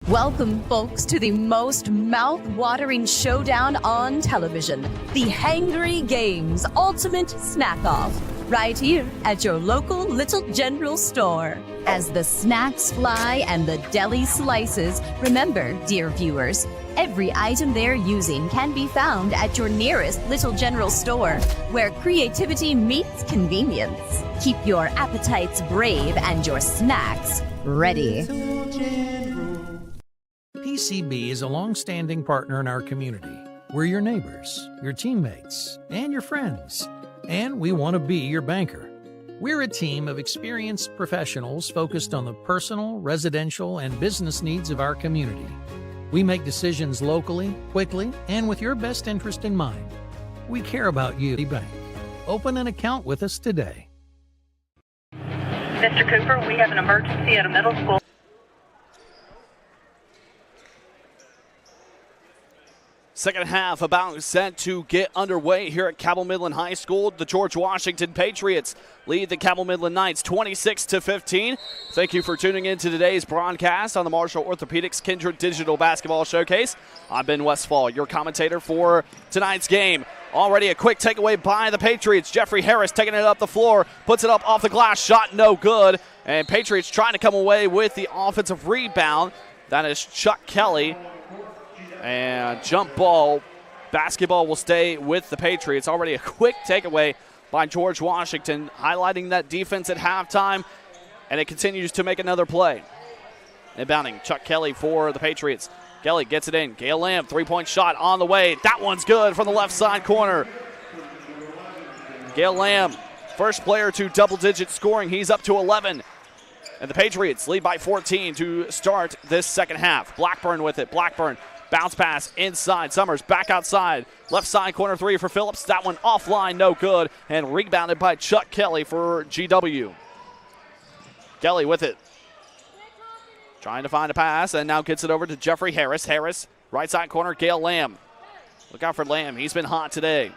Welcome, folks, to the most mouth-watering showdown on television, the Hangry Games Ultimate Snack-Off, right here at your local Little General store. As the snacks fly and the deli slices, remember, dear viewers, every item they're using can be found at your nearest Little General store, where creativity meets convenience. Keep your appetites brave and your snacks ready. PCB is a long-standing partner in our community. We're your neighbors, your teammates, and your friends. And we want to be your banker. We're a team of experienced professionals focused on the personal, residential, and business needs of our community. We make decisions locally, quickly, and with your best interest in mind. We care about you, Bank. Open an account with us today. Mr. Cooper, we have an emergency at a middle school. Second half about set to get underway here at Cabell Midland High School. The George Washington Patriots lead the Cabell Midland Knights 26-15. Thank you for tuning in to today's broadcast on the Marshall Orthopedics Kindred Digital Basketball Showcase. I'm Ben Westfall, your commentator for tonight's game. Already a quick takeaway by the Patriots. Jeffrey Harris taking it up the floor, puts it up off the glass, shot no good. And Patriots trying to come away with the offensive rebound. That is Chuck Kelly. And jump ball, basketball will stay with the Patriots. Already a quick takeaway by George Washington, highlighting that defense at halftime, and it continues to make another play. Inbounding, Chuck Kelly for the Patriots. Kelly gets it in. Gale Lamb, three-point shot on the way. That one's good from the left side corner. Gale Lamb, first player to double-digit scoring. He's up to 11. And the Patriots lead by 14 to start this second half. Blackburn with it. Blackburn. Bounce pass inside. Summers back outside. Left side corner three for Phillips. That one offline, no good. And rebounded by Chuck Kelly for GW. Kelly with it. Trying to find a pass and now gets it over to Jeffrey Harris. Harris, right side corner, Gale Lamb. Look out for Lamb. He's been hot today.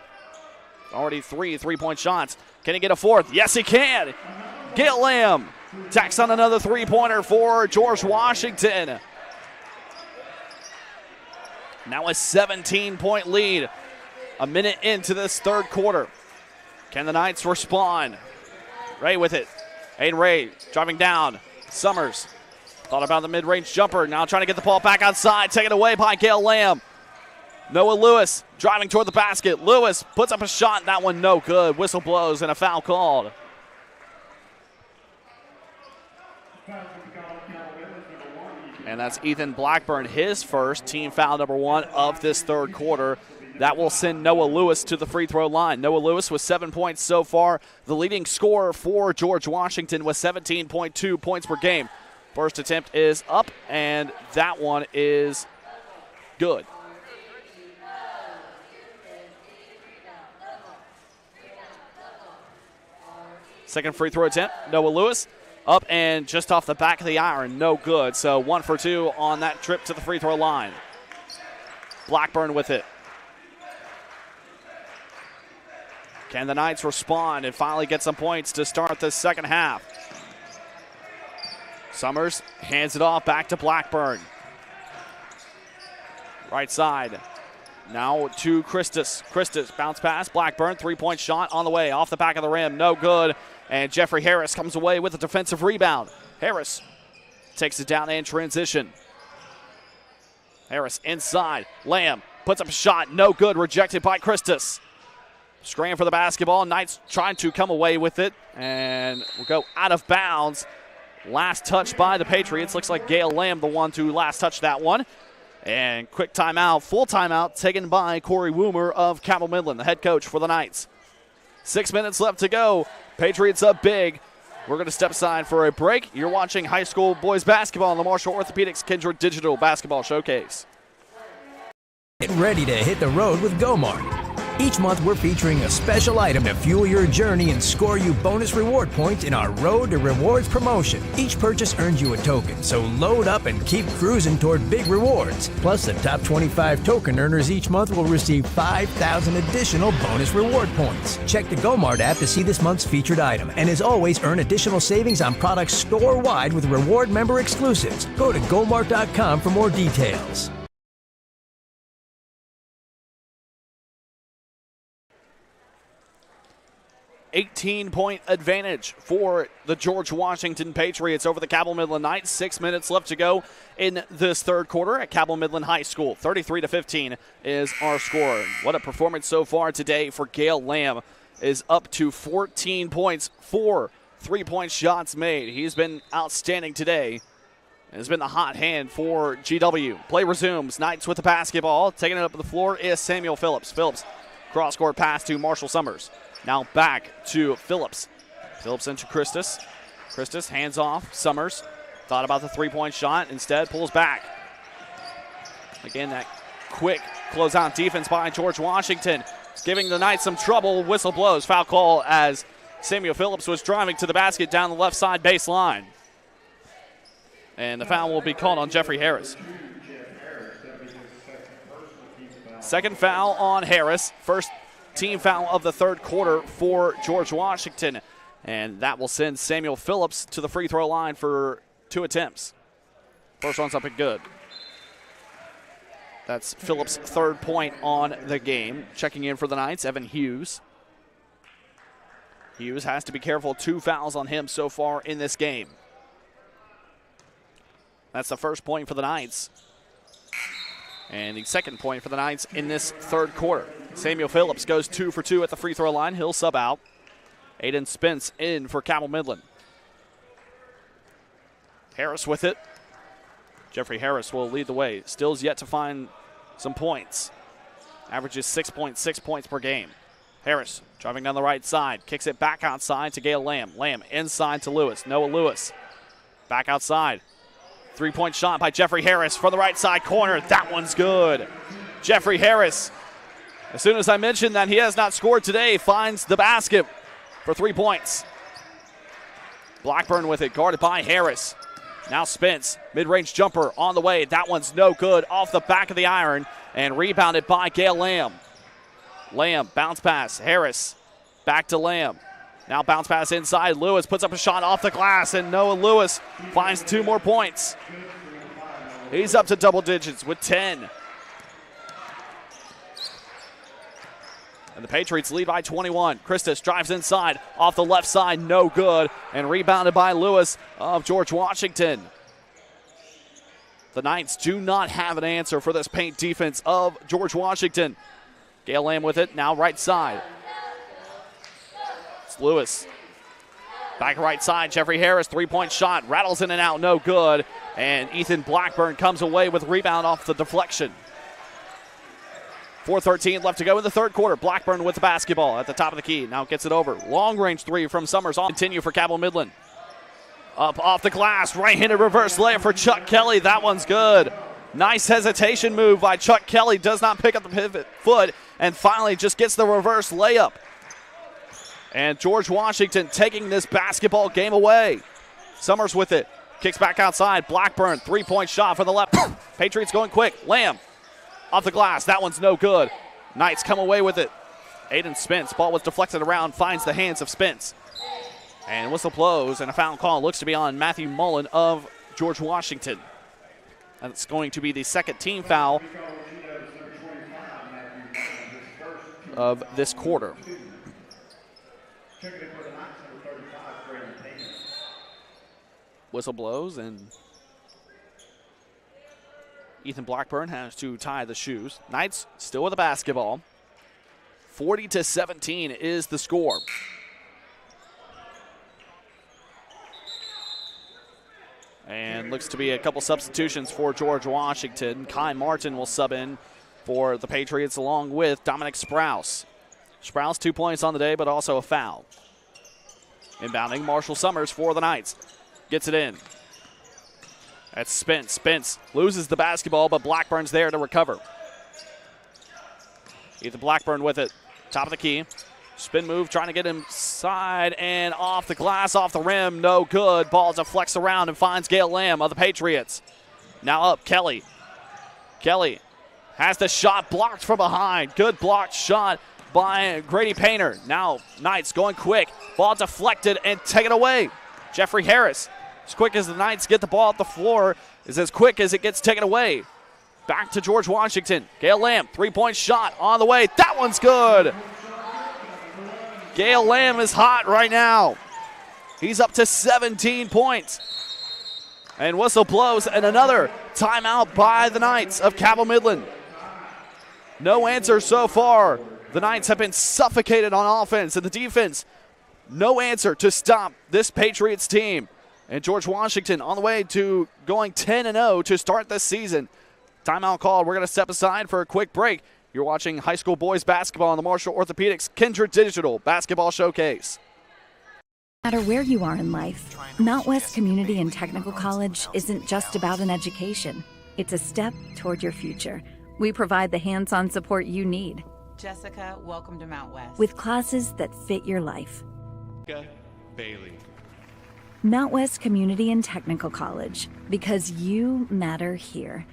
Already three-point shots. Can he get a fourth? Yes, he can. Gale Lamb tacks on another three-pointer for George Washington. Now a 17-point lead. A minute into this third quarter. Can the Knights respond? Ray with it. Aiden Ray driving down. Summers thought about the mid-range jumper. Now trying to get the ball back outside. Taken away by Gale Lamb. Noah Lewis driving toward the basket. Lewis puts up a shot. That one no good. Whistle blows and a foul called. And that's Ethan Blackburn, his first, team foul number 1 of this third quarter. That will send Noah Lewis to the free throw line. Noah Lewis with 7 points so far. The leading scorer for George Washington with 17.2 points per game. First attempt is up, and that one is good. Second free throw attempt, Noah Lewis. Up and just off the back of the iron, no good. So 1 for 2 on that trip to the free throw line. Blackburn with it. Can the Knights respond and finally get some points to start this second half? Summers hands it off back to Blackburn. Right side. Now to Christus. Christus bounce pass. Blackburn, three-point shot on the way. Off the back of the rim, no good. And Jeffrey Harris comes away with a defensive rebound. Harris takes it down in transition. Harris inside. Lamb puts up a shot, no good, rejected by Christus. Scram for the basketball. Knights trying to come away with it and will go out of bounds. Last touch by the Patriots. Looks like Gail Lamb, the one to last touch that one. And quick timeout, full timeout taken by Corey Woomer of Cabell Midland, the head coach for the Knights. 6 minutes left to go. Patriots up big. We're going to step aside for a break. You're watching high school boys basketball on the Marshall Orthopedics Kindred Digital Basketball Showcase. Get ready to hit the road with GoMart. Each month, we're featuring a special item to fuel your journey and score you bonus reward points in our Road to Rewards promotion. Each purchase earns you a token, so load up and keep cruising toward big rewards. Plus, the top 25 token earners each month will receive 5,000 additional bonus reward points. Check the GoMart app to see this month's featured item. And as always, earn additional savings on products store-wide with reward member exclusives. Go to gomart.com for more details. 18-point advantage for the George Washington Patriots over the Cabell Midland Knights. 6 minutes left to go in this third quarter at Cabell Midland High School. 33-15 is our score. What a performance so far today for Gail Lamb. Is up to 14 points, 4 3-point shots made. He's been outstanding today. Has been the hot hand for GW. Play resumes. Knights with the basketball. Taking it up the floor is Samuel Phillips. Phillips, cross-court pass to Marshall Summers. Now back to Phillips. Phillips into Christus. Christus hands off. Summers thought about the three-point shot. Instead pulls back. Again, that quick closeout defense by George Washington. It's giving the Knights some trouble. Whistle blows. Foul call as Samuel Phillips was driving to the basket down the left side baseline. And the foul will be called on Jeffrey Harris. Second foul on Harris. First team foul of the third quarter for George Washington. And that will send Samuel Phillips to the free throw line for 2 attempts. First one's up and good. That's Phillips' third point on the game. Checking in for the Knights, Evan Hughes. Hughes has to be careful. 2 fouls on him so far in this game. That's the first point for the Knights. And the second point for the Knights in this third quarter. Samuel Phillips goes 2 for 2 at the free throw line. He'll sub out. Aiden Spence in for Cabell Midland. Harris with it. Jeffrey Harris will lead the way. Still's yet to find some points. Averages 6.6 points per game. Harris driving down the right side. Kicks it back outside to Gail Lamb. Lamb inside to Lewis. Noah Lewis. Back outside. 3-point shot by Jeffrey Harris for the right side corner. That one's good. Jeffrey Harris, as soon as I mentioned that he has not scored today, finds the basket for 3 points. Blackburn with it, guarded by Harris. Now Spence, mid-range jumper on the way. That one's no good, off the back of the iron, and rebounded by Gail Lamb. Lamb, bounce pass, Harris, back to Lamb. Now bounce pass inside. Lewis puts up a shot off the glass, and Noah Lewis finds 2 more points. He's up to double digits with 10. And the Patriots lead by 21. Christus drives inside, off the left side, no good, and rebounded by Lewis of George Washington. The Knights do not have an answer for this paint defense of George Washington. Gail Lamb with it, now right side. Lewis. Back right side, Jeffrey Harris, 3-point shot, rattles in and out, no good. And Ethan Blackburn comes away with rebound off the deflection. 4:13 left to go in the third quarter. Blackburn with the basketball at the top of the key. Now gets it over. Long range 3 from Summers. Continue for Cabell Midland. Up off the glass, right-handed reverse layup for Chuck Kelly. That one's good. Nice hesitation move by Chuck Kelly. Does not pick up the pivot foot and finally just gets the reverse layup. And George Washington taking this basketball game away. Summers with it. Kicks back outside. Blackburn, 3-point shot for the left. Patriots going quick. Lamb off the glass. That one's no good. Knights come away with it. Aiden Spence. Ball was deflected around. Finds the hands of Spence. And whistle blows. And a foul call looks to be on Matthew Mullen of George Washington. That's going to be the second team foul of this quarter. Whistle blows, and Ethan Blackburn has to tie the shoes. Knights still with the basketball. 40-17 is the score. And looks to be a couple substitutions for George Washington. Kai Martin will sub in for the Patriots along with Dominic Sprouse. Sprouse 2 points on the day, but also a foul. Inbounding Marshall Summers for the Knights. Gets it in. That's Spence. Spence loses the basketball, but Blackburn's there to recover. Ethan Blackburn with it. Top of the key. Spin move, trying to get inside and off the glass, off the rim. No good. Ball deflects around and finds Gale Lamb of the Patriots. Now up, Kelly. Kelly has the shot blocked from behind. Good blocked shot by Grady Painter. Now Knights going quick. Ball deflected and taken away. Jeffrey Harris, as quick as the Knights get the ball off the floor, is as quick as it gets taken away. Back to George Washington. Gale Lamb, three-point shot on the way. That one's good. Gale Lamb is hot right now. He's up to 17 points. And whistle blows, and another timeout by the Knights of Cabell Midland. No answer so far. The Knights have been suffocated on offense, and the defense, no answer to stop this Patriots team. And George Washington on the way to going 10-0 to start this season. Timeout called. We're going to step aside for a quick break. You're watching high school boys basketball on the Marshall Orthopedics Kindred Digital Basketball Showcase. No matter where you are in life, Mount West Community and Technical College isn't just about an education. It's a step toward your future. We provide the hands-on support you need. Jessica, welcome to Mount West. With classes that fit your life. Bailey. Mount West Community and Technical College, because you matter here.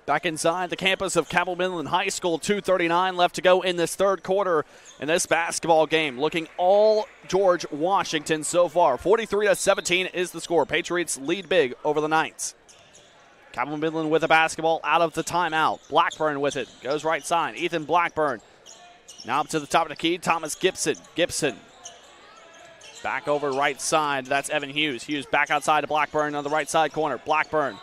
Back inside the campus of Cabell Midland High School, 2:39 left to go in this third quarter in this basketball game. Looking all George Washington so far. 43-17 is the score. Patriots lead big over the Knights. Cabell Midland with the basketball out of the timeout. Blackburn with it. Goes right side. Ethan Blackburn. Now up to the top of the key. Thomas Gibson. Gibson. Back over right side. That's Evan Hughes. Hughes back outside to Blackburn on the right side corner. Blackburn.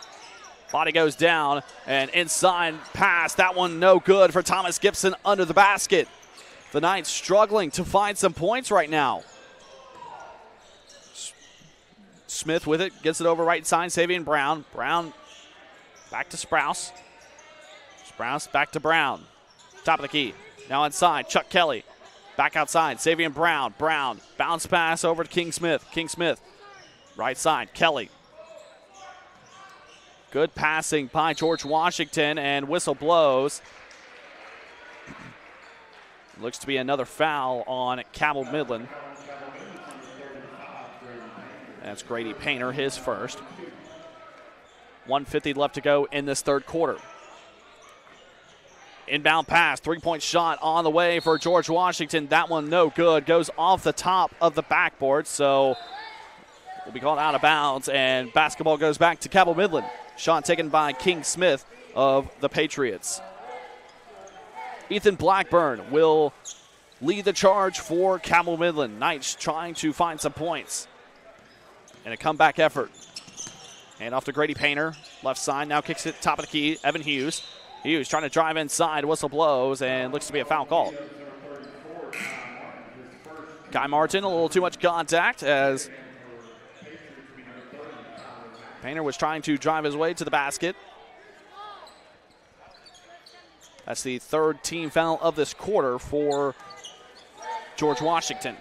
Body goes down, and inside pass. That one no good for Thomas Gibson under the basket. The Knights struggling to find some points right now. Smith with it, gets it over right side. Savion Brown. Brown back to Sprouse. Sprouse back to Brown. Top of the key. Now inside, Chuck Kelly. Back outside, Savion Brown. Brown, bounce pass over to King Smith. King Smith, right side, Kelly. Good passing by George Washington, and whistle blows. Looks to be another foul on Cabell Midland. That's Grady Painter, his first. 1:50 left to go in this third quarter. Inbound pass, three-point shot on the way for George Washington. That one no good. Goes off the top of the backboard, so will be called out of bounds, and basketball goes back to Cabell Midland. Shot taken by King Smith of the Patriots. Ethan Blackburn will lead the charge for Cabell Midland. Knights trying to find some points in a comeback effort. And off to Grady Painter, left side, now kicks it top of the key, Evan Hughes. Hughes trying to drive inside, whistle blows, and looks to be a foul call. Kai Martin, a little too much contact as Painter was trying to drive his way to the basket. That's the third team foul of this quarter for George Washington.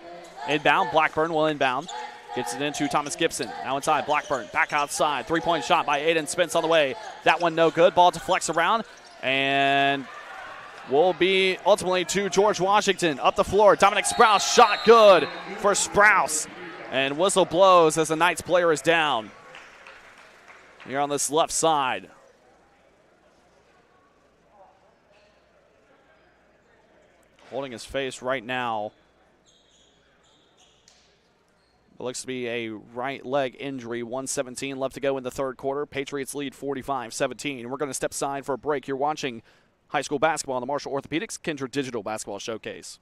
Inbound, Blackburn will inbound. Gets it into Thomas Gibson. Now inside, Blackburn back outside. Three-point shot by Aiden Spence on the way. That one no good. Ball deflects around and will be ultimately to George Washington. Up the floor, Dominic Sprouse, shot good for Sprouse. And whistle blows as the Knights player is down. here on this left side. Holding his face right now. It looks to be a right leg injury. 1:17 left to go in the third quarter. Patriots lead 45-17. We're going to step aside for a break. You're watching high school basketball on the Marshall Orthopedics Kindred Digital Basketball Showcase.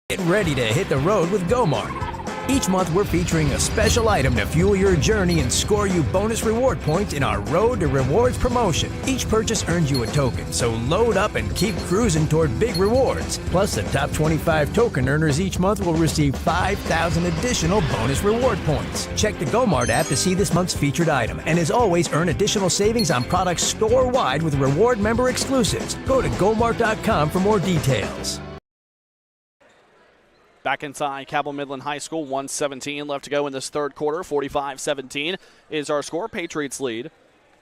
Get ready to hit the road with GoMart. Each month, we're featuring a special item to fuel your journey and score you bonus reward points in our Road to Rewards promotion. Each purchase earns you a token, so load up and keep cruising toward big rewards. Plus, the top 25 token earners each month will receive 5,000 additional bonus reward points. Check the GoMart app to see this month's featured item. And as always, earn additional savings on products store-wide with reward member exclusives. Go to gomart.com for more details. Back inside Cabell Midland High School, 1:17 left to go in this third quarter. 45-17 is our score. Patriots lead.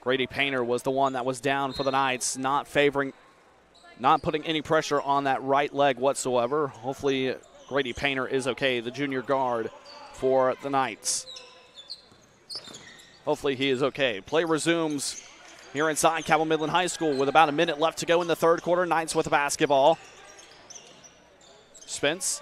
Grady Painter was the one that was down for the Knights, not putting any pressure on that right leg whatsoever. Hopefully Grady Painter is okay, the junior guard for the Knights. Hopefully he is okay. Play resumes here inside Cabell Midland High School with about a minute left to go in the third quarter. Knights with the basketball. Spence.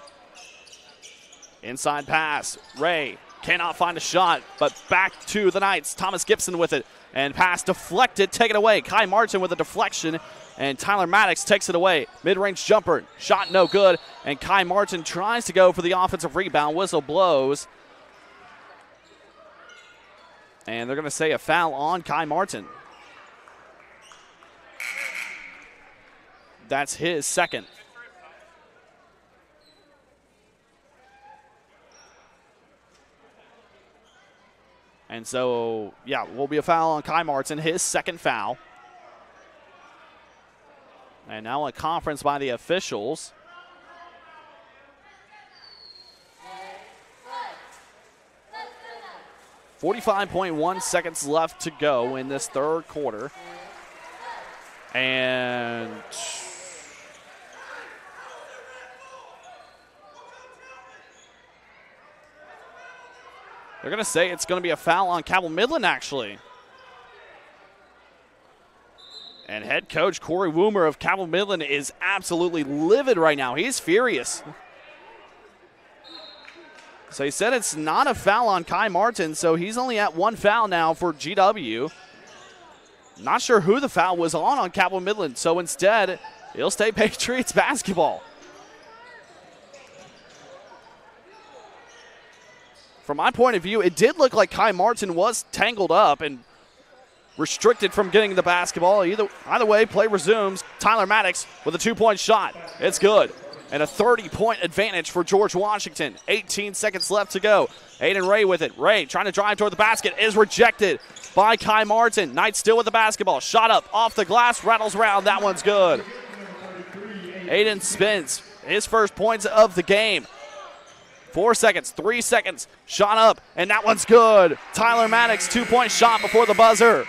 Inside pass. Ray cannot find a shot, but back to the Knights. Thomas Gibson with it. And pass deflected, taken away. Kai Martin with a deflection, and Tyler Maddox takes it away. Mid-range jumper, shot no good, and Kai Martin tries to go for the offensive rebound. Whistle blows. And they're going to say a foul on Kai Martin. That's his second. And so, yeah, will be a foul on Kai Martin, his second foul. And now a conference by the officials. .1 seconds left to go in this third quarter. And they're going to say it's going to be a foul on Cabell Midland, actually. And head coach Corey Woomer of Cabell Midland is absolutely livid right now. He's furious. So he said it's not a foul on Kai Martin, so he's only at one foul now for GW. Not sure who the foul was on Cabell Midland, so instead, it'll stay Patriots basketball. From my point of view, it did look like Kai Martin was tangled up and restricted from getting the basketball. Either way, play resumes. Tyler Maddox with a two-point shot. It's good. And a 30-point advantage for George Washington. 18 seconds left to go. Aiden Ray with it. Ray trying to drive toward the basket is rejected by Kai Martin. Knight still with the basketball. Shot up off the glass, rattles around. That one's good. Aiden Spence, his first points of the game. 4 seconds, 3 seconds, shot up, and that one's good. Tyler Maddox, two-point shot before the buzzer.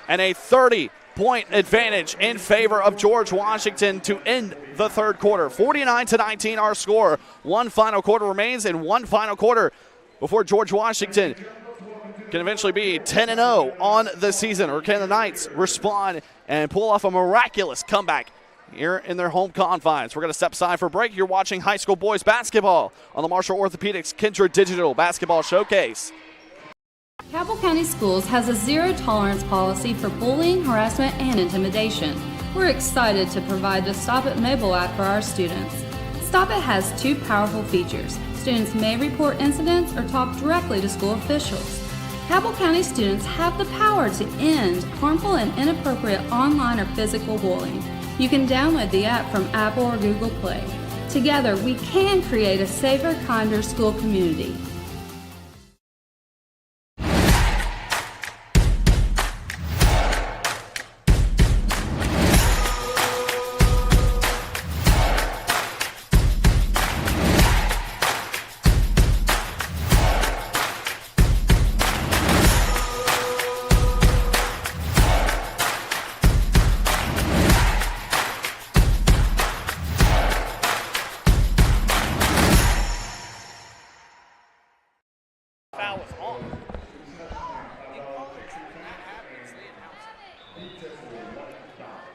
And a 30-point advantage in favor of George Washington to end the third quarter. 49-19 our score. One final quarter remains, and one final quarter before George Washington can eventually be 10-0 on the season. Or can the Knights respond and pull off a miraculous comeback here in their home confines? We're going to step aside for a break. You're watching high school boys basketball on the Marshall Orthopedics Kindred Digital Basketball Showcase. Cabell County Schools has a zero-tolerance policy for bullying, harassment, and intimidation. We're excited to provide the Stop It mobile app for our students. Stop It has two powerful features. Students may report incidents or talk directly to school officials. Cabell County students have the power to end harmful and inappropriate online or physical bullying. You can download the app from Apple or Google Play. Together, we can create a safer, kinder school community.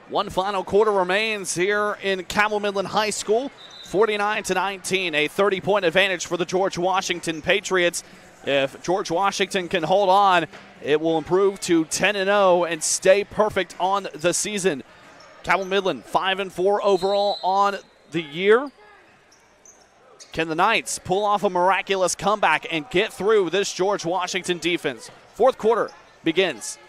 One final quarter remains here in Cabell Midland High School. 49-19, a 30-point advantage for the George Washington Patriots. If George Washington can hold on, it will improve to 10-0 and stay perfect on the season. Cabell Midland 5-4 overall on the year. Can the Knights pull off a miraculous comeback and get through this George Washington defense? Fourth quarter begins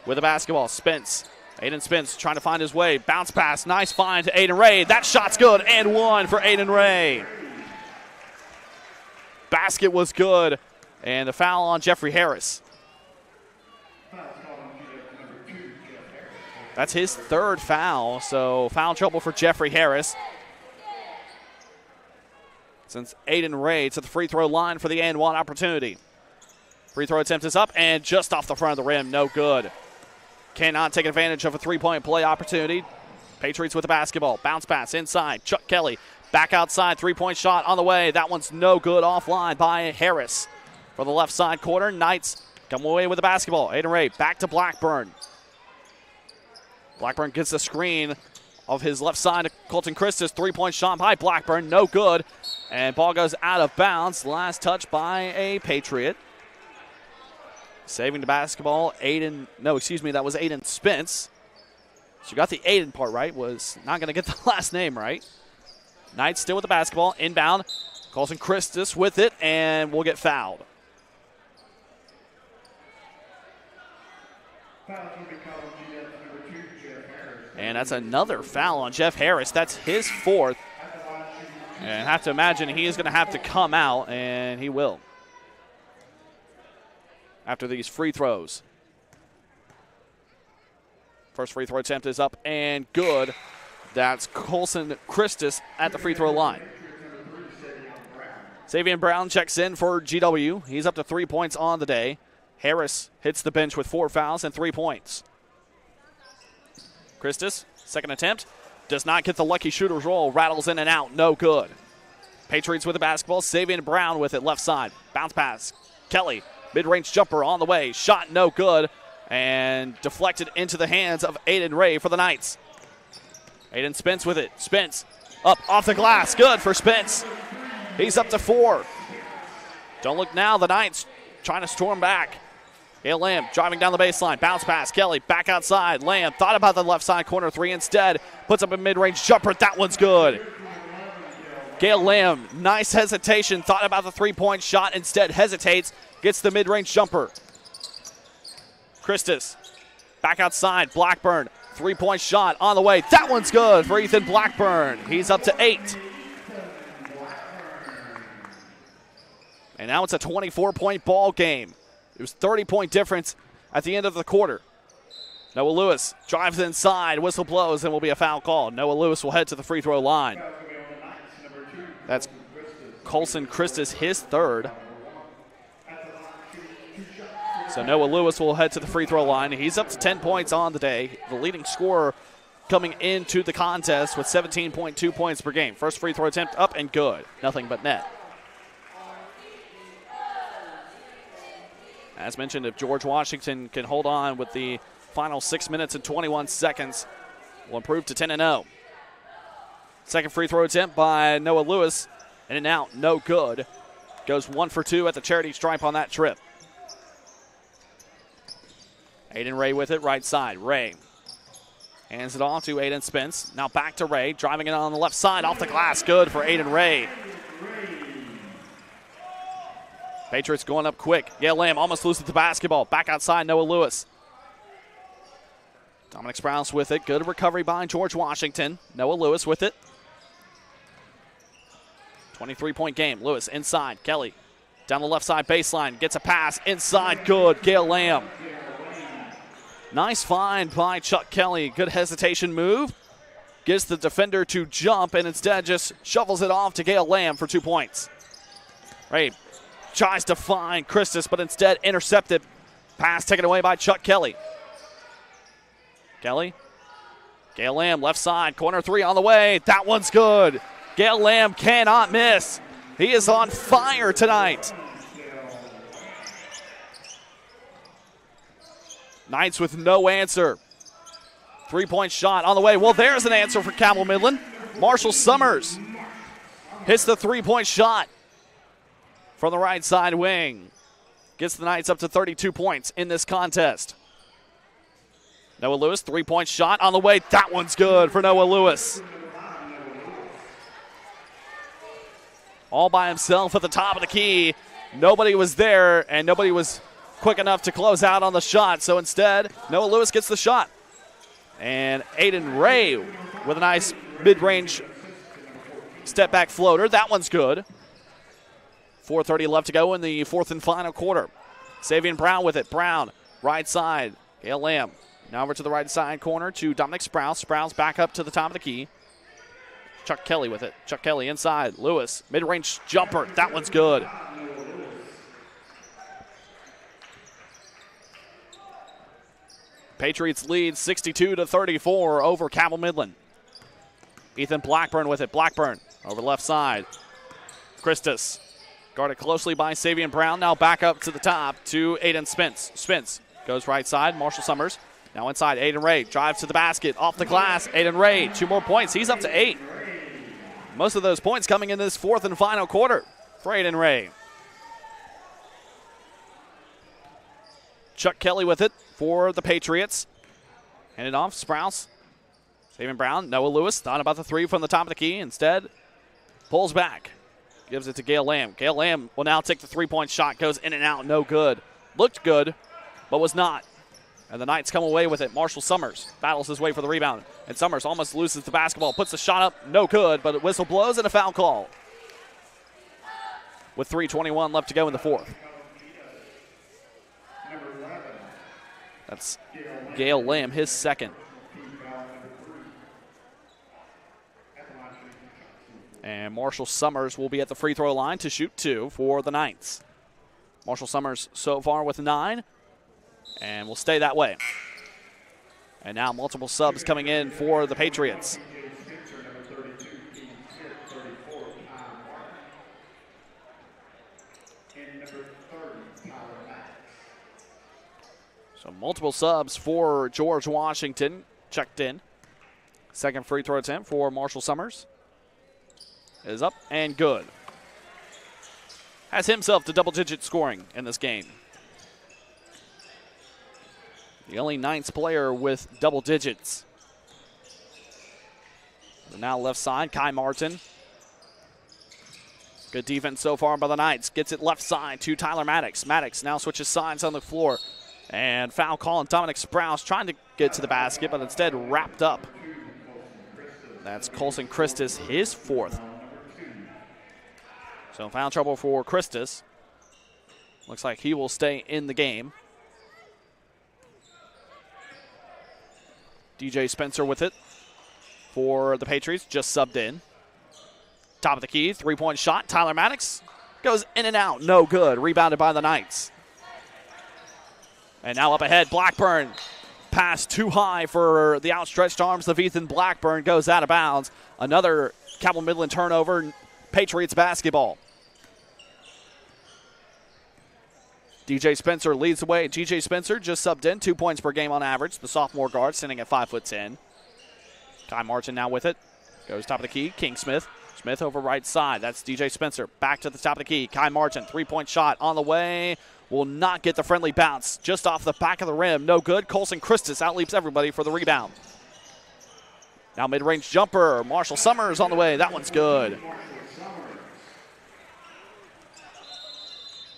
with a basketball. Spence. Aiden Spence trying to find his way. Bounce pass. Nice find to Aiden Ray. That shot's good and one for Aiden Ray. Basket was good. And the foul on Jeffrey Harris. That's his third foul. So foul trouble for Jeffrey Harris. Since Aiden Ray to the free throw line for the and one opportunity. Free throw attempt is up and just off the front of the rim. No good. Cannot take advantage of a three-point play opportunity. Patriots with the basketball. Bounce pass inside. Chuck Kelly back outside. Three-point shot on the way. That one's no good. Offline by Harris. For the left side corner, Knights come away with the basketball. Aiden Ray back to Blackburn. Blackburn gets the screen of his left side to Colton Christus. Three-point shot by Blackburn. No good. And ball goes out of bounds. Last touch by a Patriot. Saving the basketball, that was Aiden Spence. So you got the Aiden part right, was not going to get the last name right. Knights still with the basketball, inbound. Colton Christus with it, and will get fouled. And that's another foul on Jeff Harris. That's his fourth. And I have to imagine he is going to have to come out, and he will. After these free throws. First free throw attempt is up and good. That's Colson Christus at the free throw line. Xavier Brown checks in for GW. He's up to 3 points on the day. Harris hits the bench with 4 fouls and 3 points. Christus, second attempt, does not get the lucky shooter's roll. Rattles in and out, no good. Patriots with the basketball. Xavier Brown with it left side. Bounce pass. Kelly. Mid-range jumper on the way. Shot no good. And deflected into the hands of Aiden Ray for the Knights. Aiden Spence with it. Spence up off the glass. Good for Spence. He's up to 4. Don't look now. The Knights trying to storm back. Gale Lamb driving down the baseline. Bounce pass. Kelly back outside. Lamb thought about the left side corner 3 instead. Puts up a mid-range jumper. That one's good. Gale Lamb, nice hesitation. Thought about the three-point shot. Instead hesitates. Gets the mid-range jumper. Christus back outside. Blackburn, three-point shot on the way. That one's good for Ethan Blackburn. He's up to 8. And now it's a 24-point ball game. It was 30-point difference at the end of the quarter. Noah Lewis drives inside. Whistle blows and will be a foul call. Noah Lewis will head to the free throw line. That's Colson Christus, his third. So Noah Lewis will head to the free throw line. He's up to 10 points on the day. The leading scorer coming into the contest with 17.2 points per game. First free throw attempt up and good. Nothing but net. As mentioned, if George Washington can hold on with the final 6 minutes and 21 seconds, will improve to 10-0. Second free throw attempt by Noah Lewis. In and out, no good. Goes 1 for 2 at the charity stripe on that trip. Aiden Ray with it, right side. Ray hands it off to Aiden Spence. Now back to Ray, driving it on the left side, off the glass. Good for Aiden Ray. Patriots going up quick. Gale Lamb almost loses the basketball. Back outside, Noah Lewis. Dominic Sprouse with it. Good recovery by George Washington. Noah Lewis with it. 23-point game. Lewis inside. Kelly down the left side baseline. Gets a pass inside. Good. Gale Lamb. Nice find by Chuck Kelly. Good hesitation move. Gets the defender to jump and instead just shovels it off to Gale Lamb for 2 points. Ray tries to find Christus, but instead intercepted. Pass taken away by Chuck Kelly. Kelly. Gale Lamb left side. Corner 3 on the way. That one's good. Gale Lamb cannot miss. He is on fire tonight. Knights with no answer. Three-point shot on the way. Well, there's an answer for Cabell Midland. Marshall Summers hits the three-point shot from the right side wing. Gets the Knights up to 32 points in this contest. Noah Lewis, three-point shot on the way. That one's good for Noah Lewis. All by himself at the top of the key. Nobody was there, and nobody was quick enough to close out on the shot. So instead, Noah Lewis gets the shot. And Aiden Ray with a nice mid-range step-back floater. That one's good. 4:30 left to go in the fourth and final quarter. Savion Brown with it. Brown, right side. Gale Lamb. Now over to the right side corner to Dominic Sprouse. Sprouse back up to the top of the key. Chuck Kelly with it. Chuck Kelly inside. Lewis, mid-range jumper. That one's good. Patriots lead 62-34 over Cabell Midland. Ethan Blackburn with it. Blackburn over left side. Christus guarded closely by Savion Brown. Now back up to the top to Aiden Spence. Spence goes right side. Marshall Summers now inside. Aiden Ray drives to the basket. Off the glass. Aiden Ray, 2 more points. He's up to 8. Most of those points coming in this fourth and final quarter for Aiden Ray. Chuck Kelly with it for the Patriots. Hand it off, Sprouse. Savion Brown, Noah Lewis, thought about the three from the top of the key. Instead, pulls back. Gives it to Gale Lamb. Gale Lamb will now take the three-point shot. Goes in and out, no good. Looked good, but was not. And the Knights come away with it. Marshall Summers battles his way for the rebound. And Summers almost loses the basketball. Puts the shot up, no good, but a whistle blows and a foul call. With 3:21 left to go in the fourth. That's Gale Lamb, his second. And Marshall Summers will be at the free throw line to shoot 2 for the Knights. Marshall Summers so far with 9, and will stay that way. And now multiple subs coming in for the Patriots. So multiple subs for George Washington checked in. Second free throw attempt for Marshall Summers is up and good. Has himself to double-digit scoring in this game. The only Knights player with double digits. So now left side, Kai Martin. Good defense so far by the Knights. Gets it left side to Tyler Maddox. Maddox now switches sides on the floor. And foul call on Dominic Sprouse, trying to get to the basket, but instead wrapped up. That's Colson Christus, his fourth. So foul trouble for Christus. Looks like he will stay in the game. DJ Spencer with it for the Patriots, just subbed in. Top of the key, three-point shot. Tyler Maddox goes in and out, no good. Rebounded by the Knights. And now up ahead, Blackburn. Pass too high for the outstretched arms of Ethan Blackburn. Goes out of bounds. Another Cabell Midland turnover. Patriots basketball. DJ Spencer leads the way. DJ Spencer just subbed in, 2 points per game on average. The sophomore guard sitting at 5'10". Kai Martin now with it. Goes top of the key. King Smith. Smith over right side. That's DJ Spencer. Back to the top of the key. Kai Martin, three-point shot on the way. Will not get the friendly bounce. Just off the back of the rim. No good. Colson Christus outleaps everybody for the rebound. Now mid-range jumper. Marshall Summers on the way. That one's good.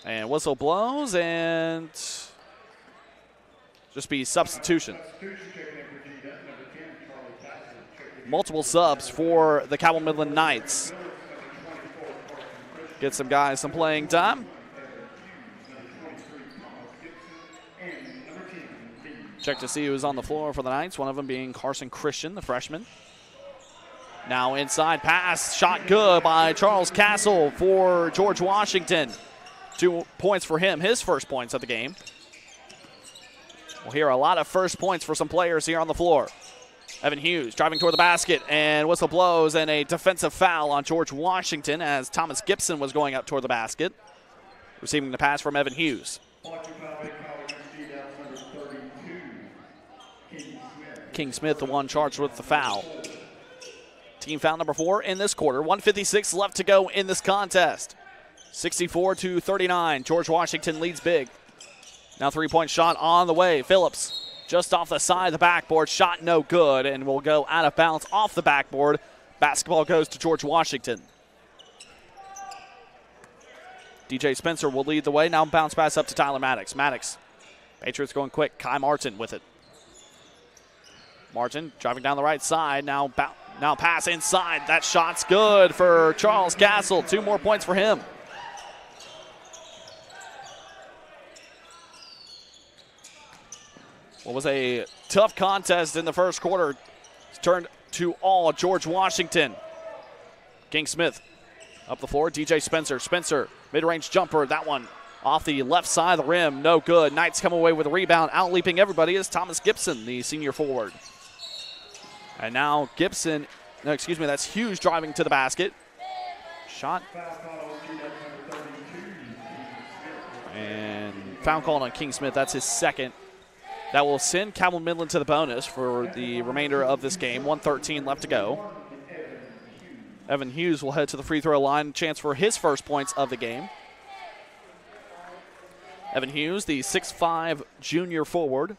And whistle blows and just be substitution. Multiple subs for the Cabell Midland Knights. Get some guys some playing time. Check to see who's on the floor for the Knights, one of them being Carson Christian, the freshman. Now inside pass, shot good by Charles Castle for George Washington. 2 points for him, his first points of the game. We'll hear a lot of first points for some players here on the floor. Evan Hughes driving toward the basket, and whistle blows, and a defensive foul on George Washington as Thomas Gibson was going up toward the basket. Receiving the pass from Evan Hughes. King Smith, the one charged with the foul. Team foul number 4 in this quarter. 1:56 left to go in this contest. 64-39. George Washington leads big. Now 3-point shot on the way. Phillips just off the side of the backboard. Shot no good and will go out of bounds off the backboard. Basketball goes to George Washington. DJ Spencer will lead the way. Now bounce pass up to Tyler Maddox. Maddox. Patriots going quick. Kai Martin with it. Martin driving down the right side. Now pass inside. That shot's good for Charles Castle. 2 more points for him. What was a tough contest in the first quarter. It's turned to all George Washington. King Smith up the floor. DJ Spencer. Spencer, mid-range jumper. That one off the left side of the rim. No good. Knights come away with a rebound. Out-leaping everybody is Thomas Gibson, the senior forward. And now Gibson, no, excuse me, that's Hughes driving to the basket. Shot. And foul called on King Smith. That's his second. That will send Cabell Midland to the bonus for the remainder of this game. 1:13 left to go. Evan Hughes will head to the free throw line. Chance for his first points of the game. Evan Hughes, the 6'5" junior forward,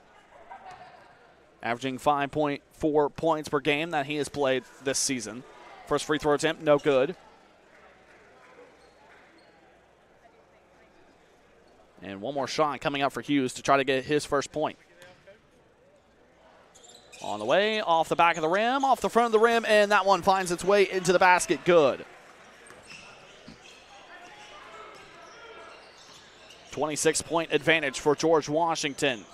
averaging 5.4 points per game that he has played this season. First free throw attempt, no good. And one more shot coming up for Hughes to try to get his first point. On the way, off the back of the rim, off the front of the rim, and that one finds its way into the basket. Good. 26-point advantage for George Washington.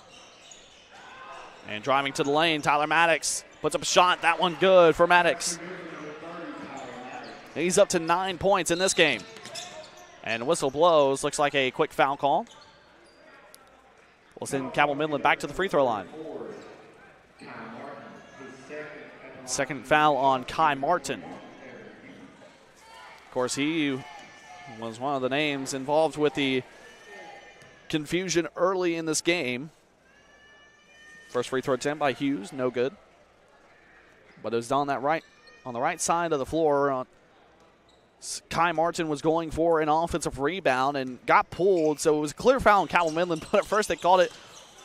And driving to the lane, Tyler Maddox puts up a shot. That one good for Maddox. He's up to 9 points in this game. And whistle blows. Looks like a quick foul call. We'll send Cabell Midland back to the free throw line. Second foul on Kai Martin. Of course, he was one of the names involved with the confusion early in this game. First free throw attempt by Hughes, no good. But it was on the right side of the floor. Kai Martin was going for an offensive rebound and got pulled, so it was a clear foul on Cabell Midland, but at first they called it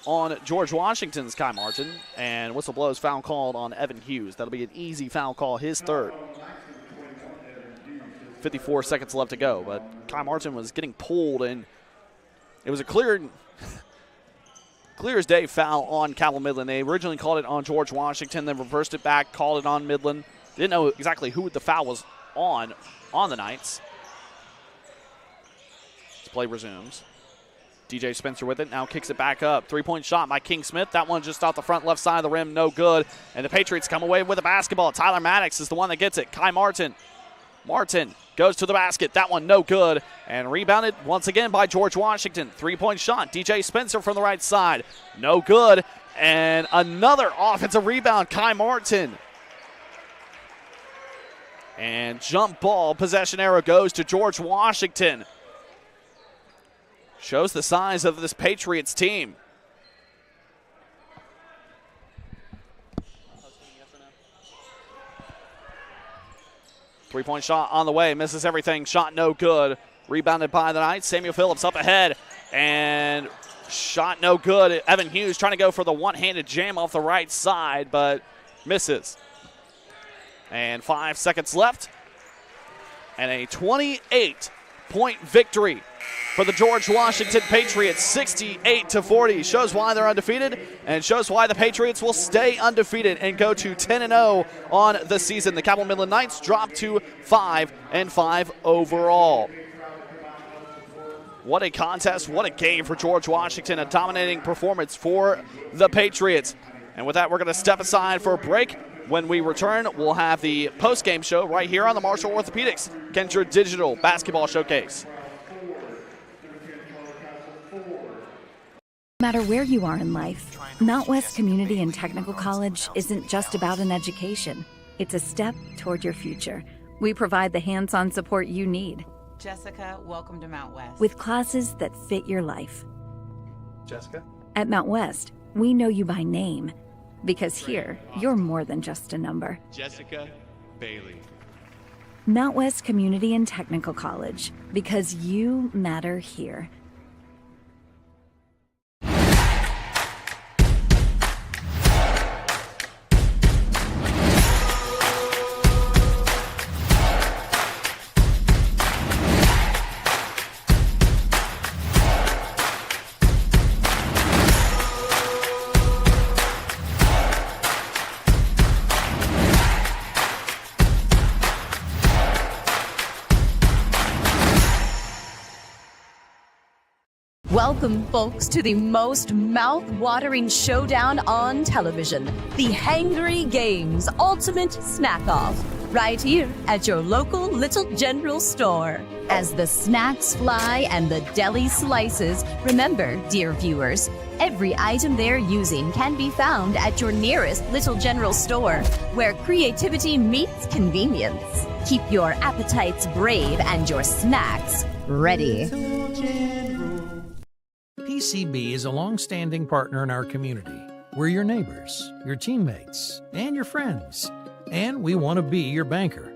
on George Washington's Kai Martin, and whistle blows, foul called on Evan Hughes. That'll be an easy foul call, his third. 54 seconds left to go, but Kai Martin was getting pulled, and it was a clear as day foul on Cabell Midland. They originally called it on George Washington, then reversed it back, called it on Midland. Didn't know exactly who the foul was on the Knights. This play resumes. DJ Spencer with it, now kicks it back up. 3-point shot by King Smith. That one just off the front left side of the rim, no good. And the Patriots come away with a basketball. Tyler Maddox is the one that gets it. Kai Martin. Martin goes to the basket. That one no good. And rebounded once again by George Washington. 3-point shot. DJ Spencer from the right side. No good. And another offensive rebound. Kai Martin. And jump ball. Possession arrow goes to George Washington. Shows the size of this Patriots team. Three-point shot on the way. Misses everything. Shot no good. Rebounded by the Knights. Samuel Phillips up ahead. And shot no good. Evan Hughes trying to go for the one-handed jam off the right side, but misses. And 5 seconds left. And a 28-point victory for the George Washington Patriots, 68-40. Shows why they're undefeated and shows why the Patriots will stay undefeated and go to 10-0 on the season. The Cabell Midland Knights drop to 5-5 overall. What a contest, what a game for George Washington, a dominating performance for the Patriots. And with that, we're going to step aside for a break. When we return, we'll have the post-game show right here on the Marshall Orthopedics Kentra Digital Basketball Showcase. No matter where you are in life, Mount West Community and Technical College isn't just about an education. It's a step toward your future. We provide the hands-on support you need. Jessica, welcome to Mount West. With classes that fit your life. Jessica? At Mount West, we know you by name. Because here, you're more than just a number. Jessica Bailey. Mount West Community and Technical College, because you matter here. Welcome, folks, to the most mouth-watering showdown on television, the Hangry Games Ultimate Snack-Off, right here at your local Little General store. As the snacks fly and the deli slices, remember, dear viewers, every item they're using can be found at your nearest Little General store, where creativity meets convenience. Keep your appetites brave and your snacks ready. PCB is a long-standing partner in our community. We're your neighbors, your teammates, and your friends, and we want to be your banker.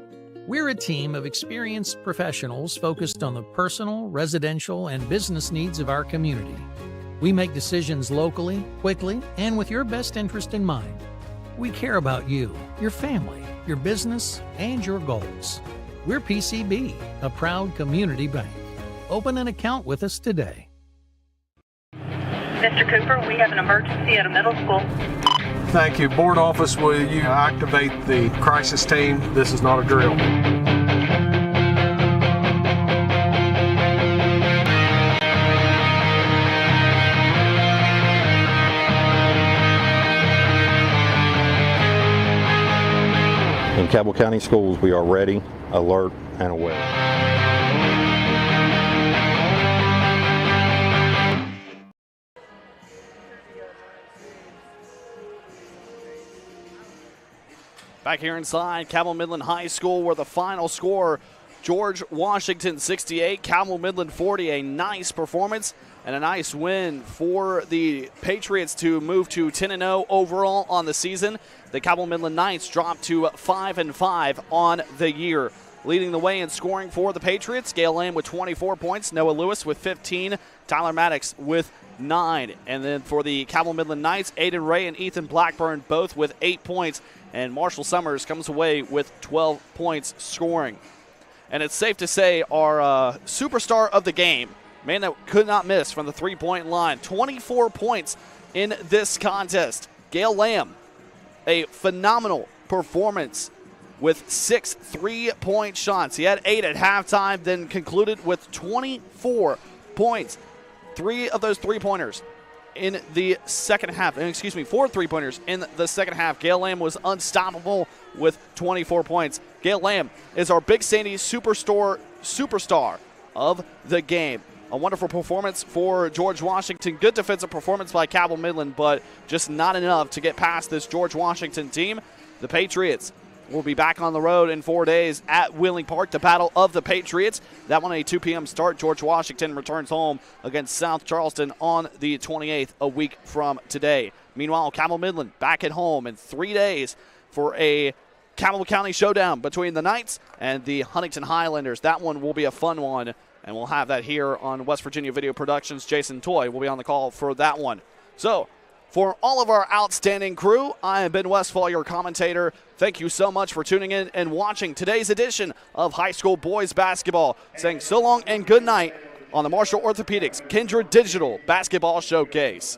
We're a team of experienced professionals focused on the personal, residential, and business needs of our community. We make decisions locally, quickly, and with your best interest in mind. We care about you, your family, your business, and your goals. We're PCB, a proud community bank. Open an account with us today. Mr. Cooper, we have an emergency at a middle school. Thank you. Board office, will you activate the crisis team? This is not a drill. In Cabell County Schools, we are ready, alert, and aware. Back here inside Cabell Midland High School, where the final score, George Washington 68, Cabell Midland 40. A nice performance and a nice win for the Patriots to move to 10-0 overall on the season. The Cabell Midland Knights dropped to 5-5 on the year. Leading the way in scoring for the Patriots, Gail Lamb with 24 points, Noah Lewis with 15, Tyler Maddox with 9. And then for the Cabell Midland Knights, Aiden Ray and Ethan Blackburn both with 8 points. And Marshall Summers comes away with 12 points scoring. And it's safe to say our superstar of the game, man that could not miss from the three-point line, 24 points in this contest. Gail Lamb, a phenomenal performance with 6 3-point shots. He had 8 at halftime, then concluded with 24 points. 3 of those three-pointers in the second half. 4 three-pointers in the second half. Gail Lamb was unstoppable with 24 points. Gail Lamb is our Big Sandy superstar of the game. A wonderful performance for George Washington. Good defensive performance by Cabell Midland, but just not enough to get past this George Washington team. The Patriots will be back on the road in 4 days at Wheeling Park, the Battle of the Patriots. That one a 2 p.m. start. George Washington returns home against South Charleston on the 28th, a week from today. Meanwhile, Cabell Midland back at home in 3 days for a Cabell County showdown between the Knights and the Huntington Highlanders. That one will be a fun one, and we'll have that here on West Virginia Video Productions. Jason Toy will be on the call for that one. So, for all of our outstanding crew, I am Ben Westfall, your commentator. Thank you so much for tuning in and watching today's edition of High School Boys Basketball. Saying so long and good night on the Marshall Orthopedics Kindred Digital Basketball Showcase.